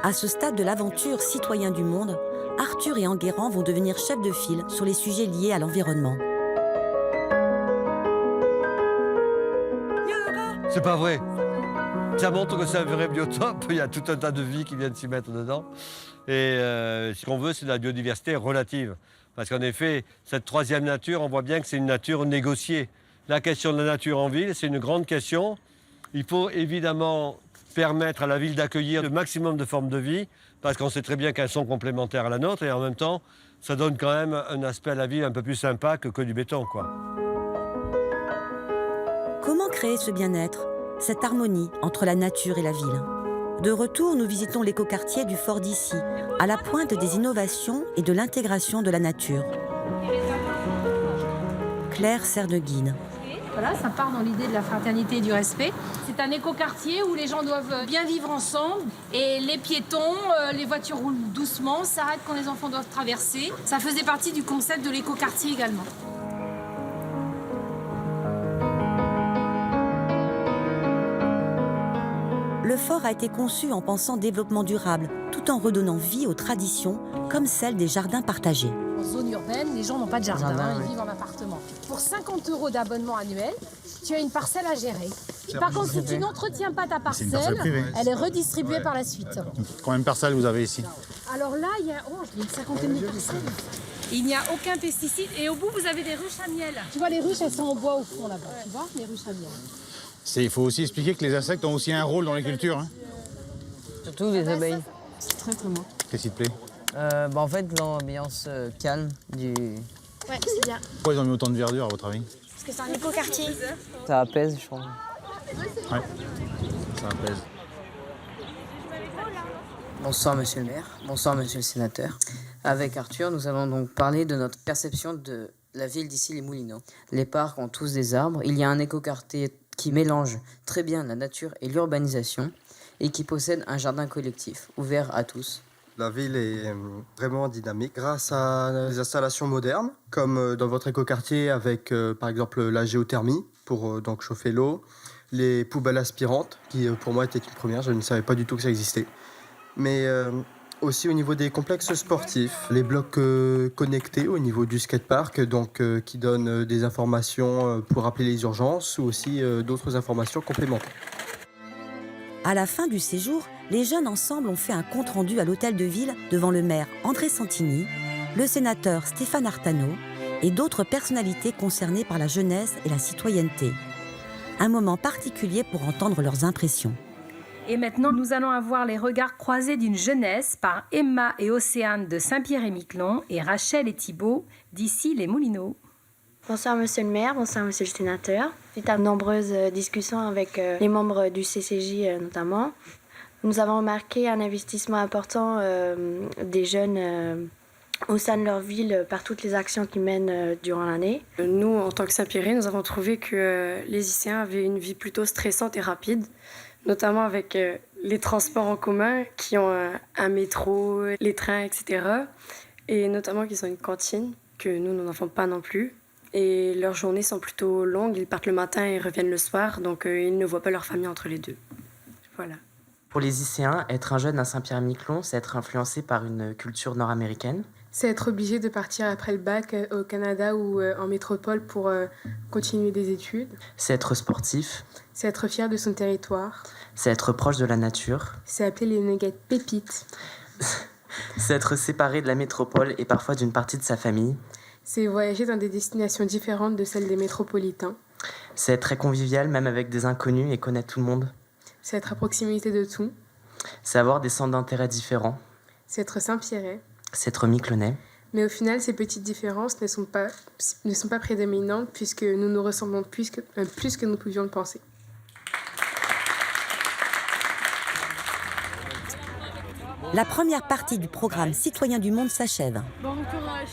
À ce stade de l'aventure Citoyens du Monde, Arthur et Enguerrand vont devenir chefs de file sur les sujets liés à l'environnement. C'est pas vrai. Ça montre que c'est un vrai biotope. Il y a tout un tas de vie qui viennent s'y mettre dedans. Et ce qu'on veut, c'est de la biodiversité relative. Parce qu'en effet, cette troisième nature, on voit bien que c'est une nature négociée. La question de la nature en ville, c'est une grande question. Il faut évidemment permettre à la ville d'accueillir le maximum de formes de vie, parce qu'on sait très bien qu'elles sont complémentaires à la nôtre, et en même temps, ça donne quand même un aspect à la ville un peu plus sympa que du béton, quoi. Comment créer ce bien-être, cette harmonie entre la nature et la ville? De retour, nous visitons l'écoquartier du Fort d'Issy, à la pointe des innovations et de l'intégration de la nature. Claire sert de guide. Voilà, ça part dans l'idée de la fraternité et du respect. C'est un écoquartier où les gens doivent bien vivre ensemble. Et les piétons, les voitures roulent doucement, s'arrêtent quand les enfants doivent traverser. Ça faisait partie du concept de l'écoquartier également. Le fort a été conçu en pensant développement durable, tout en redonnant vie aux traditions, comme celle des jardins partagés. En zone urbaine, les gens n'ont pas de jardin, ils vivent en appartement. Pour 50 € d'abonnement annuel, tu as une parcelle à gérer. Par contre, si tu n'entretiens pas ta parcelle, elle est redistribuée par la suite. Combien de parcelles vous avez ici? Alors là, il y a une cinquantaine de parcelles. Il n'y a aucun pesticide. Et au bout, vous avez des ruches à miel. Tu vois, les ruches, elles sont en bois au fond là-bas. Tu vois, les ruches à miel. Il faut aussi expliquer que les insectes ont aussi un rôle dans les cultures. Hein. Surtout les abeilles. C'est très très bon. Qu'est-ce qui te plaît? En fait, l'ambiance calme du... Ouais, c'est bien. Pourquoi ils ont mis autant de verdure, à votre avis? Parce que c'est un écoquartier. Ça apaise, je pense. Ouais, ça apaise. Bonsoir, monsieur le maire. Bonsoir, monsieur le sénateur. Avec Arthur, nous allons donc parler de notre perception de la ville d'Issy-les-Moulineaux. Les parcs ont tous des arbres. Il y a un écoquartier qui mélange très bien la nature et l'urbanisation et qui possède un jardin collectif ouvert à tous. La ville est vraiment dynamique grâce à des installations modernes, comme dans votre écoquartier avec par exemple la géothermie pour donc chauffer l'eau, les poubelles aspirantes qui pour moi étaient une première, je ne savais pas du tout que ça existait. Mais aussi au niveau des complexes sportifs, les blocs connectés au niveau du skatepark, donc qui donnent des informations pour appeler les urgences ou aussi d'autres informations complémentaires. À la fin du séjour, les jeunes ensemble ont fait un compte-rendu à l'hôtel de ville devant le maire André Santini, le sénateur Stéphane Artano et d'autres personnalités concernées par la jeunesse et la citoyenneté. Un moment particulier pour entendre leurs impressions. Et maintenant, nous allons avoir les regards croisés d'une jeunesse par Emma et Océane de Saint-Pierre-et-Miquelon et Rachel et Thibault d'Issy-les-Moulineaux. Bonsoir monsieur le maire, bonsoir monsieur le sénateur. Suite à de nombreuses discussions avec les membres du CCJ notamment, nous avons remarqué un investissement important des jeunes au sein de leur ville par toutes les actions qu'ils mènent durant l'année. Nous, en tant que Saint-Pierre, nous avons trouvé que les lycéens avaient une vie plutôt stressante et rapide, notamment avec les transports en commun qui ont un métro, les trains, etc. Et notamment qu'ils ont une cantine que nous n'en avons pas non plus. Et leurs journées sont plutôt longues, ils partent le matin et reviennent le soir, donc ils ne voient pas leur famille entre les deux. Voilà. Pour les lycéens, être un jeune à Saint-Pierre-et-Miquelon, c'est être influencé par une culture nord-américaine. C'est être obligé de partir après le bac au Canada ou en métropole pour continuer des études. C'est être sportif. C'est être fier de son territoire. C'est être proche de la nature. C'est appeler les nuggets pépites. C'est être séparé de la métropole et parfois d'une partie de sa famille. C'est voyager dans des destinations différentes de celles des métropolitains. C'est être très convivial, même avec des inconnus et connaître tout le monde. C'est être à proximité de tout. C'est avoir des centres d'intérêt différents. C'est être Saint-Pierrais. C'est être Miquelonais. Mais au final, ces petites différences ne sont pas prédominantes puisque nous nous ressemblons plus que nous pouvions le penser. La première partie du programme Citoyens du Monde s'achève.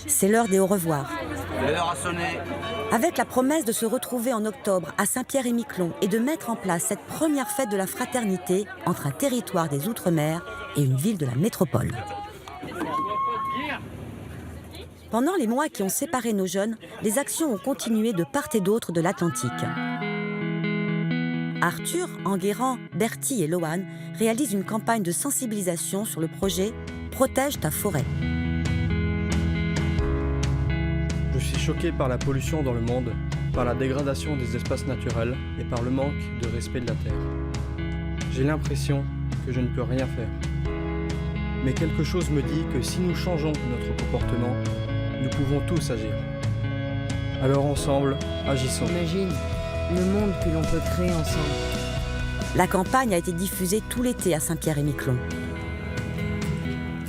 C'est l'heure des au revoir. L'heure a sonné. Avec la promesse de se retrouver en octobre à Saint-Pierre-et-Miquelon et de mettre en place cette première fête de la fraternité entre un territoire des Outre-mer et une ville de la métropole. Pendant les mois qui ont séparé nos jeunes, les actions ont continué de part et d'autre de l'Atlantique. Arthur, Enguerrand, Bertie et Lohan réalisent une campagne de sensibilisation sur le projet « Protège ta forêt ». Je suis choqué par la pollution dans le monde, par la dégradation des espaces naturels et par le manque de respect de la Terre. J'ai l'impression que je ne peux rien faire. Mais quelque chose me dit que si nous changeons notre comportement, nous pouvons tous agir. Alors ensemble, agissons. Imagine le monde que l'on peut créer ensemble. La campagne a été diffusée tout l'été à Saint-Pierre-et-Miquelon.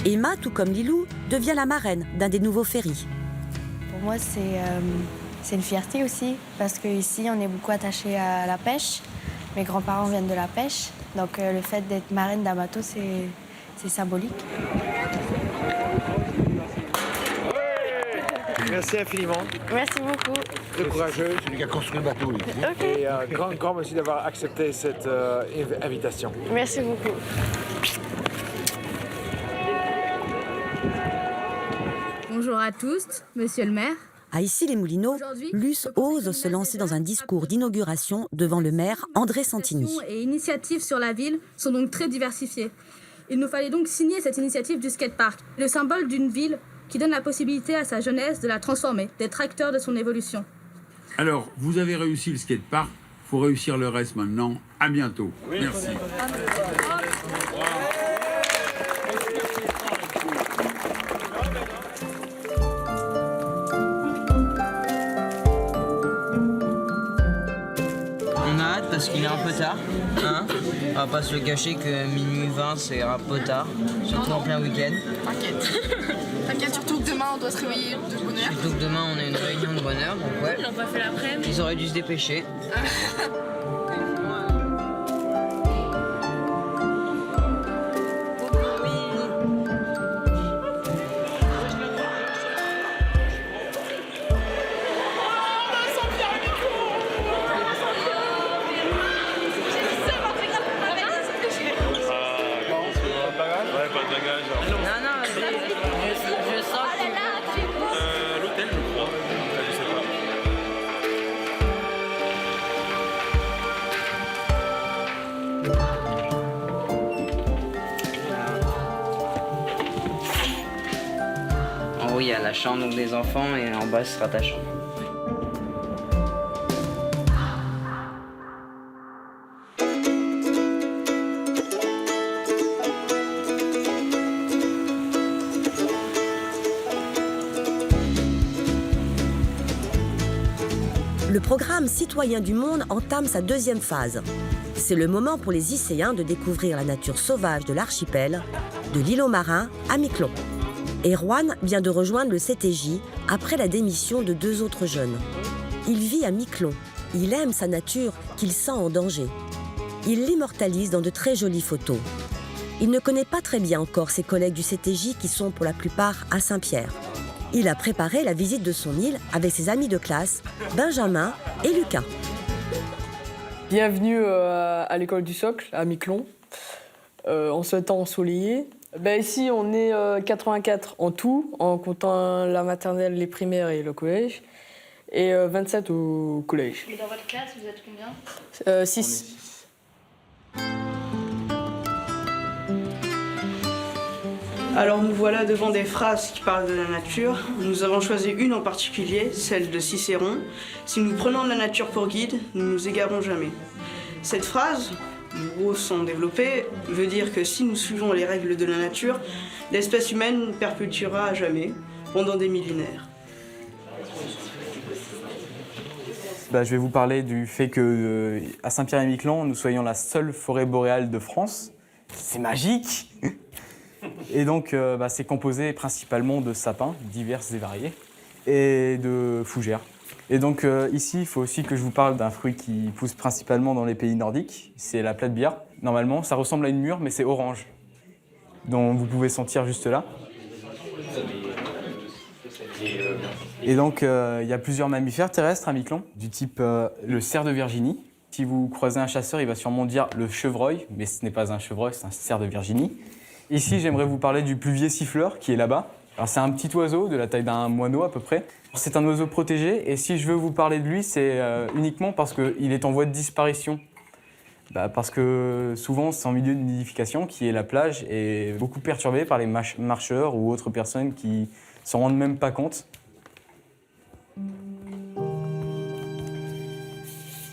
Emma, tout comme Lilou, devient la marraine d'un des nouveaux ferries. Pour moi, c'est une fierté aussi, parce qu'ici, on est beaucoup attaché à la pêche. Mes grands-parents viennent de la pêche, donc le fait d'être marraine d'un bateau, c'est symbolique. Merci infiniment. Merci beaucoup. Très courageux, celui qui a construit le bateau. Okay. Et grand merci d'avoir accepté cette invitation. Merci beaucoup. Bonjour à tous, monsieur le maire. À Issy-les-Moulineaux, Luce ose se lancer dans un discours d'inauguration devant le maire André Santini. Et initiatives sur la ville sont donc très diversifiées. Il nous fallait donc signer cette initiative du skatepark, le symbole d'une ville qui donne la possibilité à sa jeunesse de la transformer, d'être acteur de son évolution. Alors, vous avez réussi le skatepark, il faut réussir le reste maintenant. À bientôt. Oui, merci. On a hâte parce qu'il est un peu tard. Hein, on va pas se le cacher que minuit 20 c'est un peu tard, surtout en plein week-end. T'inquiète. T'inquiète, surtout que demain on doit se réveiller de bonne heure. Surtout que demain on a une réunion de bonne heure, donc ouais. On n'a pas fait l'après-midi. Ils auraient dû se dépêcher. En haut, il y a la chambre donc, des enfants et en bas, ce sera ta chambre. Le programme Citoyens du Monde entame sa deuxième phase. C'est le moment pour les Icéens de découvrir la nature sauvage de l'archipel, de l'île aux Marins à Miquelon. Erwan vient de rejoindre le CTJ après la démission de 2 autres jeunes. Il vit à Miquelon. Il aime sa nature qu'il sent en danger. Il l'immortalise dans de très jolies photos. Il ne connaît pas très bien encore ses collègues du CTJ qui sont pour la plupart à Saint-Pierre. Il a préparé la visite de son île avec ses amis de classe, Benjamin et Lucas. Bienvenue à l'école du Socle, à Miquelon, en ce temps ensoleillé. Ici, on est 84 en tout, en comptant la maternelle, les primaires et le collège, et 27 au collège. Et dans votre classe, vous êtes combien 6. Alors nous voilà devant des phrases qui parlent de la nature. Nous avons choisi une en particulier, celle de Cicéron. Si nous prenons la nature pour guide, nous ne nous égarons jamais. Cette phrase, gros sont développés, veut dire que si nous suivons les règles de la nature, l'espèce humaine perpétuera à jamais, pendant des millénaires. Je vais vous parler du fait que à Saint-Pierre-et-Miquelon, nous soyons la seule forêt boréale de France. C'est magique. Et donc, c'est composé principalement de sapins divers et variés et de fougères. Et donc ici, il faut aussi que je vous parle d'un fruit qui pousse principalement dans les pays nordiques. C'est la platte-bière. Normalement, ça ressemble à une mûre, mais c'est orange, dont vous pouvez sentir juste là. Et donc, il y a plusieurs mammifères terrestres à Miquelon, du type le cerf de Virginie. Si vous croisez un chasseur, il va sûrement dire le chevreuil, mais ce n'est pas un chevreuil, c'est un cerf de Virginie. Ici, j'aimerais vous parler du pluvier siffleur, qui est là-bas. Alors, c'est un petit oiseau de la taille d'un moineau à peu près. C'est un oiseau protégé, et si je veux vous parler de lui, c'est uniquement parce qu'il est en voie de disparition. Parce que souvent, son milieu de nidification, qui est la plage, est beaucoup perturbé par les marcheurs ou autres personnes qui ne s'en rendent même pas compte.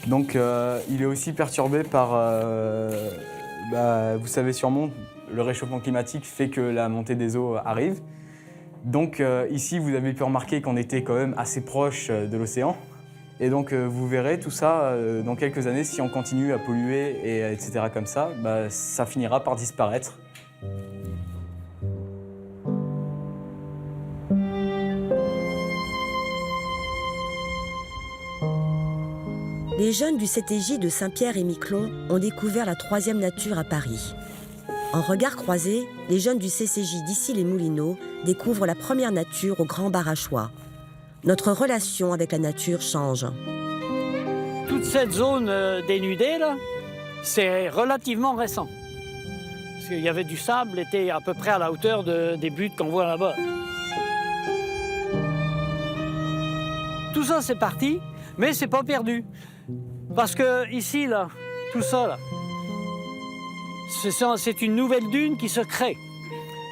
Donc il est aussi perturbé par, vous savez sûrement, le réchauffement climatique fait que la montée des eaux arrive. Donc ici, vous avez pu remarquer qu'on était quand même assez proche de l'océan. Et donc vous verrez tout ça dans quelques années, si on continue à polluer, et, etc. comme ça, ça finira par disparaître. Les jeunes du CTJ de Saint-Pierre-et-Miquelon ont découvert la troisième nature à Paris. En regard croisé, les jeunes du CCJ d'Issy-les-Moulineaux découvrent la première nature au Grand Barachois. Notre relation avec la nature change. Toute cette zone dénudée, là, c'est relativement récent. Parce qu'il y avait du sable, était à peu près à la hauteur des buttes qu'on voit là-bas. Tout ça, c'est parti, mais c'est pas perdu. Parce que ici, là, tout ça, là, c'est une nouvelle dune qui se crée.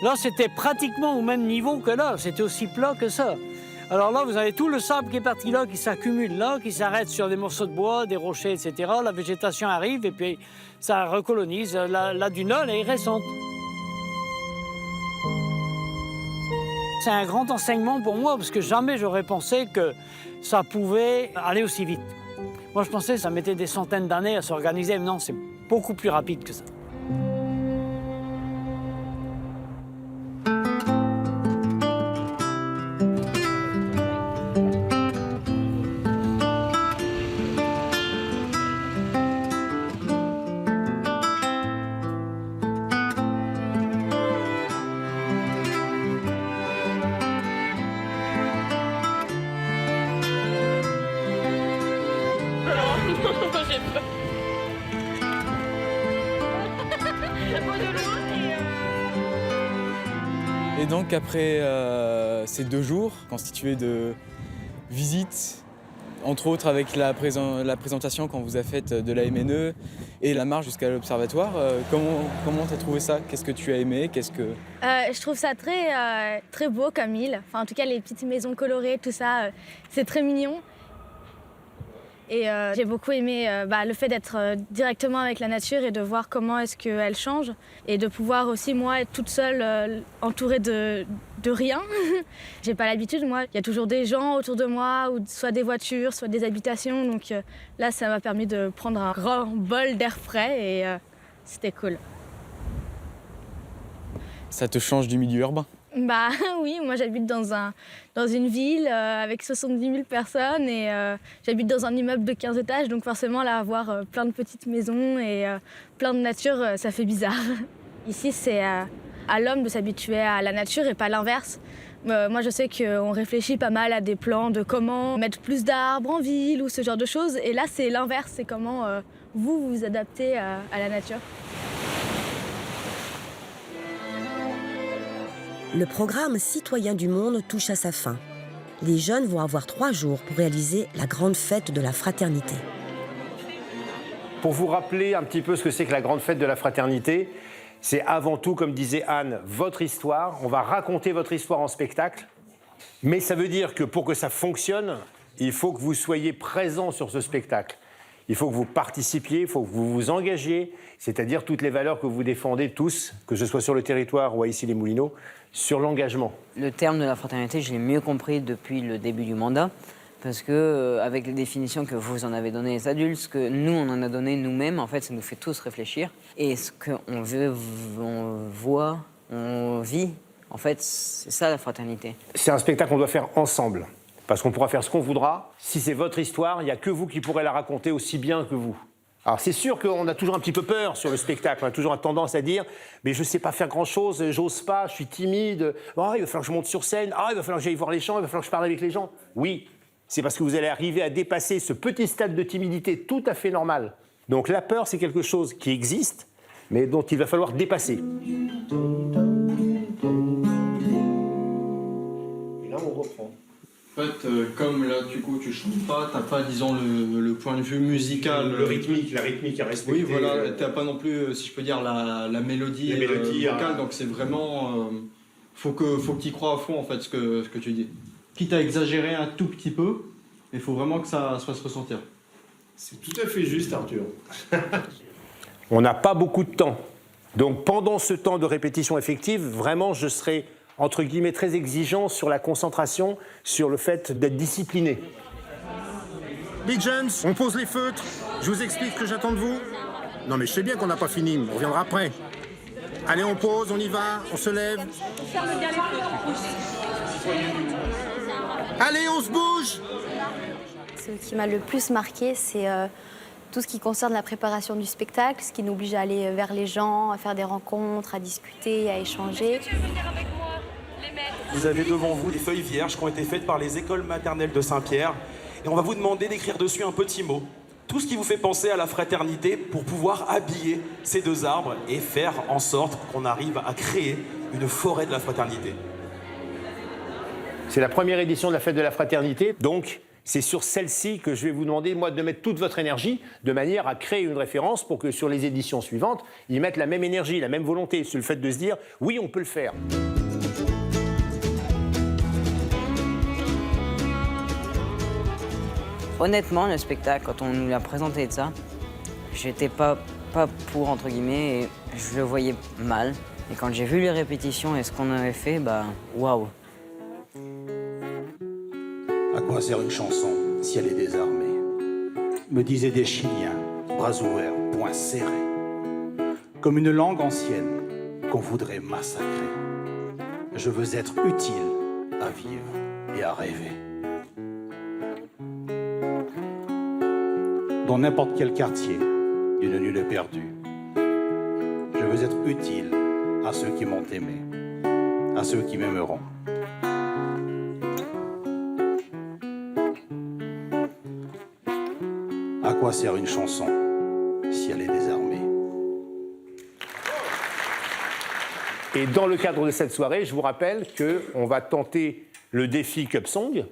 Là, c'était pratiquement au même niveau que là, c'était aussi plat que ça. Alors là, vous avez tout le sable qui est parti là, qui s'accumule là, qui s'arrête sur des morceaux de bois, des rochers, etc. La végétation arrive et puis ça recolonise. La dune là, elle est récente. C'est un grand enseignement pour moi, parce que jamais j'aurais pensé que ça pouvait aller aussi vite. Moi, je pensais que ça mettait des centaines d'années à s'organiser, mais non, c'est beaucoup plus rapide que ça. Et donc après ces 2 jours constitués de visites, entre autres avec la présentation qu'on vous a faite de la MNE et la marche jusqu'à l'observatoire, comment tu as trouvé ça? Qu'est-ce que tu as aimé? Je trouve ça très beau comme île. Enfin, en tout cas, les petites maisons colorées, tout ça, c'est très mignon. Et j'ai beaucoup aimé le fait d'être directement avec la nature et de voir comment est-ce qu'elle change. Et de pouvoir aussi, moi, être toute seule, entourée de rien. J'ai pas l'habitude, moi. Il y a toujours des gens autour de moi, ou soit des voitures, soit des habitations. Donc là, ça m'a permis de prendre un grand bol d'air frais et c'était cool. Ça te change du milieu urbain? Bah oui, moi j'habite dans une ville avec 70 000 personnes et j'habite dans un immeuble de 15 étages, donc forcément là, avoir plein de petites maisons et plein de nature, ça fait bizarre. Ici, c'est à l'homme de s'habituer à la nature et pas l'inverse. Moi, je sais qu'on réfléchit pas mal à des plans de comment mettre plus d'arbres en ville ou ce genre de choses, et là, c'est l'inverse, c'est comment vous vous adaptez à la nature. Le programme Citoyens du Monde touche à sa fin. Les jeunes vont avoir 3 jours pour réaliser la grande fête de la fraternité. Pour vous rappeler un petit peu ce que c'est que la grande fête de la fraternité, c'est avant tout, comme disait Anne, votre histoire. On va raconter votre histoire en spectacle. Mais ça veut dire que pour que ça fonctionne, il faut que vous soyez présents sur ce spectacle. Il faut que vous participiez, il faut que vous vous engagiez, c'est-à-dire toutes les valeurs que vous défendez tous, que ce soit sur le territoire ou à Issy-les-Moulineaux, sur l'engagement. Le terme de la fraternité, je l'ai mieux compris depuis le début du mandat, parce que avec les définitions que vous en avez données les adultes, ce que nous on en a donné nous-mêmes, en fait, ça nous fait tous réfléchir. Et ce qu'on veut, on voit, on vit, en fait, c'est ça la fraternité. C'est un spectacle qu'on doit faire ensemble, parce qu'on pourra faire ce qu'on voudra. Si c'est votre histoire, il n'y a que vous qui pourrez la raconter aussi bien que vous. Alors c'est sûr qu'on a toujours un petit peu peur sur le spectacle, on a toujours tendance à dire « mais je ne sais pas faire grand-chose, j'ose pas, je suis timide, oh, il va falloir que je monte sur scène, il va falloir que j'aille voir les gens, il va falloir que je parle avec les gens ». Oui, c'est parce que vous allez arriver à dépasser ce petit stade de timidité tout à fait normal. Donc la peur, c'est quelque chose qui existe, mais dont il va falloir dépasser. Et là, on reprend. En fait, comme là, du coup, tu chantes pas, t'as pas, disons, le point de vue musical. La rythmique à respecter. Oui, voilà, t'as pas non plus, si je peux dire, la mélodie vocale, donc c'est vraiment... faut que tu y crois à fond, en fait, ce que tu dis. Quitte à exagérer un tout petit peu, il faut vraiment que ça se fasse ressentir. C'est tout à fait juste, Arthur. On n'a pas beaucoup de temps. Donc pendant ce temps de répétition effective, vraiment, je serai, entre guillemets, très exigeant sur la concentration, sur le fait d'être discipliné. Big James, on pose les feutres. Je vous explique ce que j'attends de vous. Non mais je sais bien qu'on n'a pas fini, on reviendra après. Allez, on pose, on y va, on se lève. Allez, on se bouge. Ce qui m'a le plus marqué, c'est tout ce qui concerne la préparation du spectacle, ce qui nous oblige à aller vers les gens, à faire des rencontres, à discuter, à échanger. Vous avez devant vous des feuilles vierges qui ont été faites par les écoles maternelles de Saint-Pierre. Et on va vous demander d'écrire dessus un petit mot. Tout ce qui vous fait penser à la fraternité pour pouvoir habiller ces deux arbres et faire en sorte qu'on arrive à créer une forêt de la fraternité. C'est la première édition de la fête de la fraternité, donc c'est sur celle-ci que je vais vous demander, moi, de mettre toute votre énergie de manière à créer une référence pour que sur les éditions suivantes, ils mettent la même énergie, la même volonté sur le fait de se dire « oui, on peut le faire ». Honnêtement, le spectacle, quand on nous l'a présenté de ça, j'étais pas pour, entre guillemets, et je le voyais mal. Et quand j'ai vu les répétitions et ce qu'on avait fait, bah, waouh. À quoi sert une chanson si elle est désarmée? Me disaient des Chiliens, bras ouverts, poings serrés, comme une langue ancienne qu'on voudrait massacrer. Je veux être utile à vivre et à rêver. Dans n'importe quel quartier d'une nulle perdue, je veux être utile à ceux qui m'ont aimé, à ceux qui m'aimeront. À quoi sert une chanson si elle est désarmée? Et dans le cadre de cette soirée, je vous rappelle qu'on va tenter le défi Cup Song.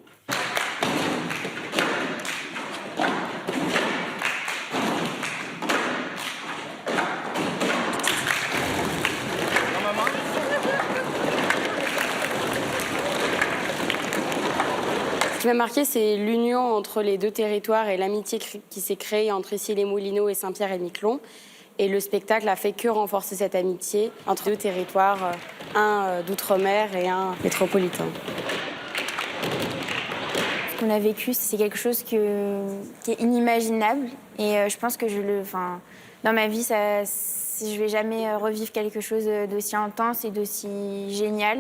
Ce qui m'a marqué, c'est l'union entre les deux territoires et l'amitié qui s'est créée entre Issy-les-Moulineaux et Saint-Pierre-et-Miquelon. Et le spectacle a fait que renforcer cette amitié entre deux territoires, un d'outre-mer et un métropolitain. Ce qu'on a vécu, c'est quelque chose qui est inimaginable. Et je pense que dans ma vie, je vais jamais revivre quelque chose d'aussi intense et d'aussi génial.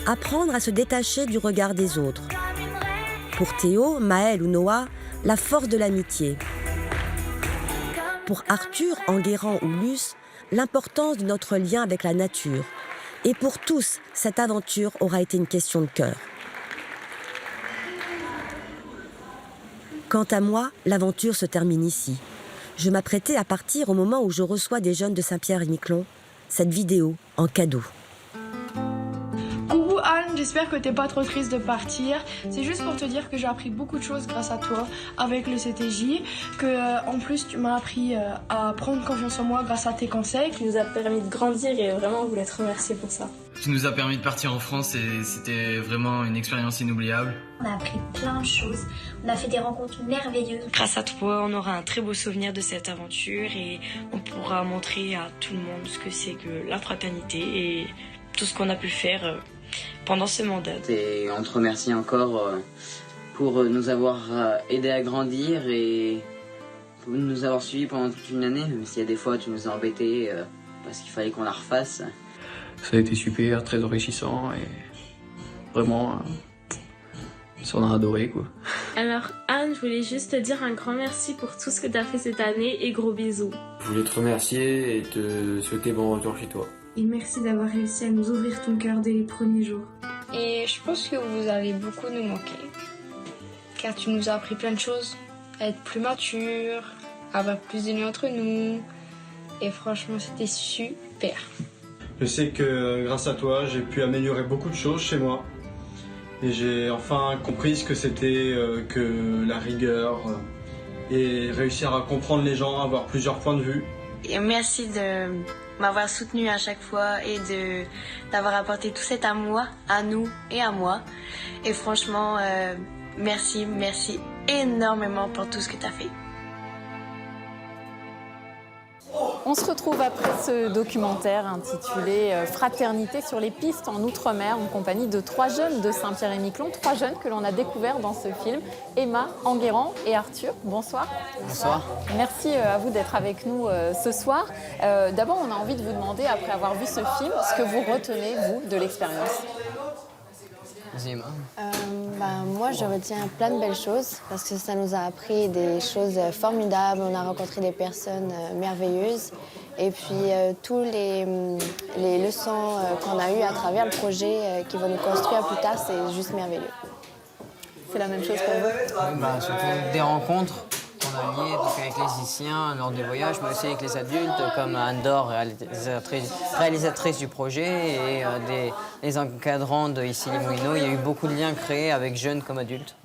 Apprendre à se détacher du regard des autres. Pour Théo, Maël ou Noah, la force de l'amitié. Pour Arthur, Enguerrand ou Luce, l'importance de notre lien avec la nature. Et pour tous, cette aventure aura été une question de cœur. Quant à moi, l'aventure se termine ici. Je m'apprêtais à partir au moment où je reçois des jeunes de Saint-Pierre-et-Miquelon cette vidéo en cadeau. Coucou Anne, j'espère que t'es pas trop triste de partir. C'est juste pour te dire que j'ai appris beaucoup de choses grâce à toi avec le CTJ, que en plus tu m'as appris à prendre confiance en moi grâce à tes conseils. Tu nous as permis de grandir et vraiment on voulait te remercier pour ça. Tu nous as permis de partir en France et c'était vraiment une expérience inoubliable. On a appris plein de choses, on a fait des rencontres merveilleuses. Grâce à toi, on aura un très beau souvenir de cette aventure et on pourra montrer à tout le monde ce que c'est que la fraternité et tout ce qu'on a pu faire pendant ce mandat. Et on te remercie encore pour nous avoir aidés à grandir et pour nous avoir suivis pendant toute une année, même s'il y a des fois tu nous as embêtés parce qu'il fallait qu'on la refasse. Ça a été super, très enrichissant et vraiment, on a adoré quoi. Alors Anne, je voulais juste te dire un grand merci pour tout ce que tu as fait cette année et gros bisous. Je voulais te remercier et te souhaiter bon retour chez toi. Et merci d'avoir réussi à nous ouvrir ton cœur dès les premiers jours. Et je pense que vous allez beaucoup nous manquer. Car tu nous as appris plein de choses. À être plus mature, à avoir plus d'union entre nous. Et franchement, c'était super. Je sais que grâce à toi, j'ai pu améliorer beaucoup de choses chez moi. Et j'ai enfin compris ce que c'était que la rigueur et réussir à comprendre les gens, avoir plusieurs points de vue. Et merci de m'avoir soutenu à chaque fois et d'avoir apporté tout cet amour à nous et à moi. Et franchement, merci énormément pour tout ce que tu as fait. On se retrouve après ce documentaire intitulé Fraternité sur les pistes en Outre-mer en compagnie de 3 jeunes de Saint-Pierre-et-Miquelon, 3 jeunes que l'on a découverts dans ce film, Emma, Enguerrand et Arthur. Bonsoir. Bonsoir. Merci à vous d'être avec nous ce soir. D'abord, on a envie de vous demander, après avoir vu ce film, ce que vous retenez, vous, de l'expérience. Moi, je retiens plein de belles choses parce que ça nous a appris des choses formidables. On a rencontré des personnes merveilleuses. Et puis, tous les leçons qu'on a eues à travers le projet qui vont nous construire plus tard, c'est juste merveilleux. C'est la même chose pour vous? Surtout des rencontres qu'on a liées donc avec les lycéens lors des voyages, mais aussi avec les adultes, comme Anne-Dore, réalisatrice du projet, et les encadrants de ici les Moulineaux. Il y a eu beaucoup de liens créés avec jeunes comme adultes.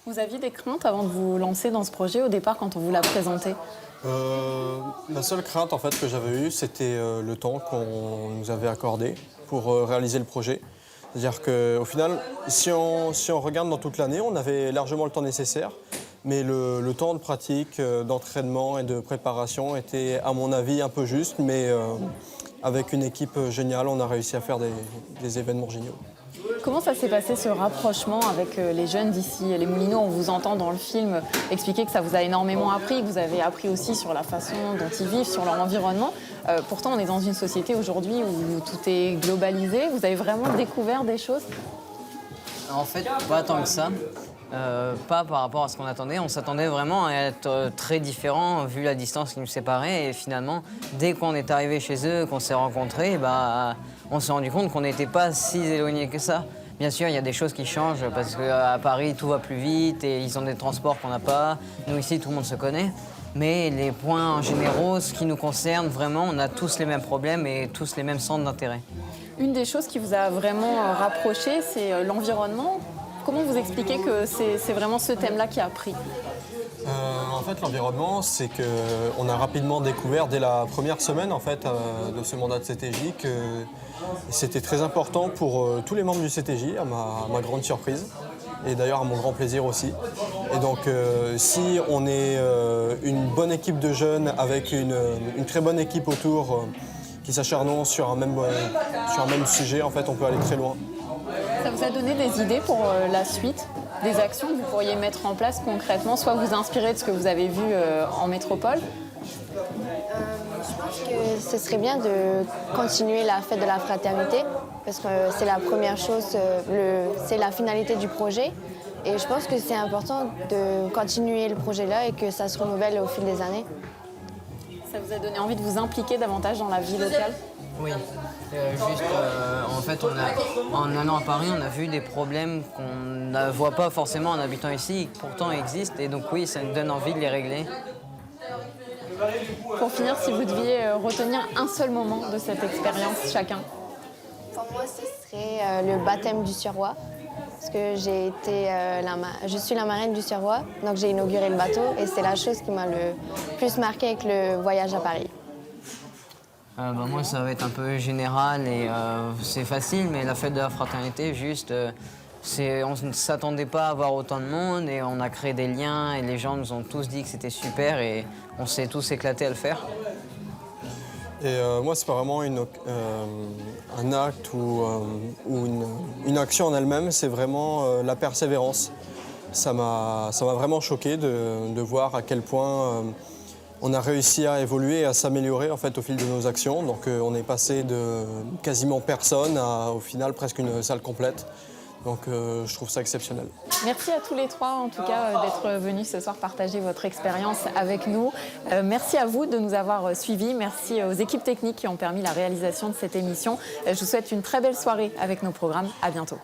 Vous aviez des craintes avant de vous lancer dans ce projet au départ quand on vous l'a présenté? La seule crainte en fait que j'avais eue, c'était le temps qu'on nous avait accordé pour réaliser le projet. C'est-à-dire qu'au final, si on regarde dans toute l'année, on avait largement le temps nécessaire. Mais le temps de pratique, d'entraînement et de préparation était, à mon avis, un peu juste. Mais avec une équipe géniale, on a réussi à faire des événements géniaux. Comment ça s'est passé ce rapprochement avec les jeunes d'ici, les Moulineaux? On vous entend dans le film expliquer que ça vous a énormément appris, que vous avez appris aussi sur la façon dont ils vivent, sur leur environnement. Pourtant, on est dans une société aujourd'hui où tout est globalisé. Vous avez vraiment découvert des choses? En fait, pas tant que ça. Pas par rapport à ce qu'on attendait. On s'attendait vraiment à être très différents vu la distance qui nous séparait. Et finalement, dès qu'on est arrivé chez eux, qu'on s'est rencontrés, on s'est rendu compte qu'on n'était pas si éloignés que ça. Bien sûr, il y a des choses qui changent parce qu'à Paris, tout va plus vite et ils ont des transports qu'on n'a pas. Nous, ici, tout le monde se connaît. Mais les points en généraux, ce qui nous concerne, vraiment, on a tous les mêmes problèmes et tous les mêmes centres d'intérêt. Une des choses qui vous a vraiment rapproché, c'est l'environnement. Comment vous expliquez que c'est vraiment ce thème-là qui a pris? En fait, l'environnement, c'est qu'on a rapidement découvert dès la première semaine en fait, de ce mandat de CTJ que c'était très important pour tous les membres du CTJ, à ma grande surprise, et d'ailleurs à mon grand plaisir aussi. Et donc, si on est une bonne équipe de jeunes avec une très bonne équipe autour qui s'acharnent sur un même sujet, en fait, on peut aller très loin. Ça vous a donné des idées pour la suite, des actions que vous pourriez mettre en place concrètement, soit vous inspirer de ce que vous avez vu en métropole? Je pense que ce serait bien de continuer la fête de la fraternité, parce que c'est la première chose, c'est la finalité du projet. Et je pense que c'est important de continuer le projet-là et que ça se renouvelle au fil des années. Ça vous a donné envie de vous impliquer davantage dans la vie locale? Oui. En fait, en allant à Paris, on a vu des problèmes qu'on ne voit pas forcément en habitant ici, qui pourtant existent. Et donc oui, ça nous donne envie de les régler. Pour finir, si vous deviez retenir un seul moment de cette expérience, chacun? Pour moi, ce serait le baptême du Suroît. Parce que je suis la marraine du Suroît, donc j'ai inauguré le bateau. Et c'est la chose qui m'a le plus marqué avec le voyage à Paris. Moi, ça va être un peu général et c'est facile, mais la fête de la fraternité, juste, on ne s'attendait pas à avoir autant de monde et on a créé des liens et les gens nous ont tous dit que c'était super et on s'est tous éclatés à le faire. Et moi, c'est pas vraiment un acte ou une action en elle-même, c'est vraiment la persévérance. Ça m'a vraiment choqué de voir à quel point on a réussi à évoluer et à s'améliorer en fait, au fil de nos actions. Donc on est passé de quasiment personne à au final presque une salle complète. Donc je trouve ça exceptionnel. Merci à tous les trois en tout cas d'être venus ce soir partager votre expérience avec nous. Merci à vous de nous avoir suivis. Merci aux équipes techniques qui ont permis la réalisation de cette émission. Je vous souhaite une très belle soirée avec nos programmes. À bientôt.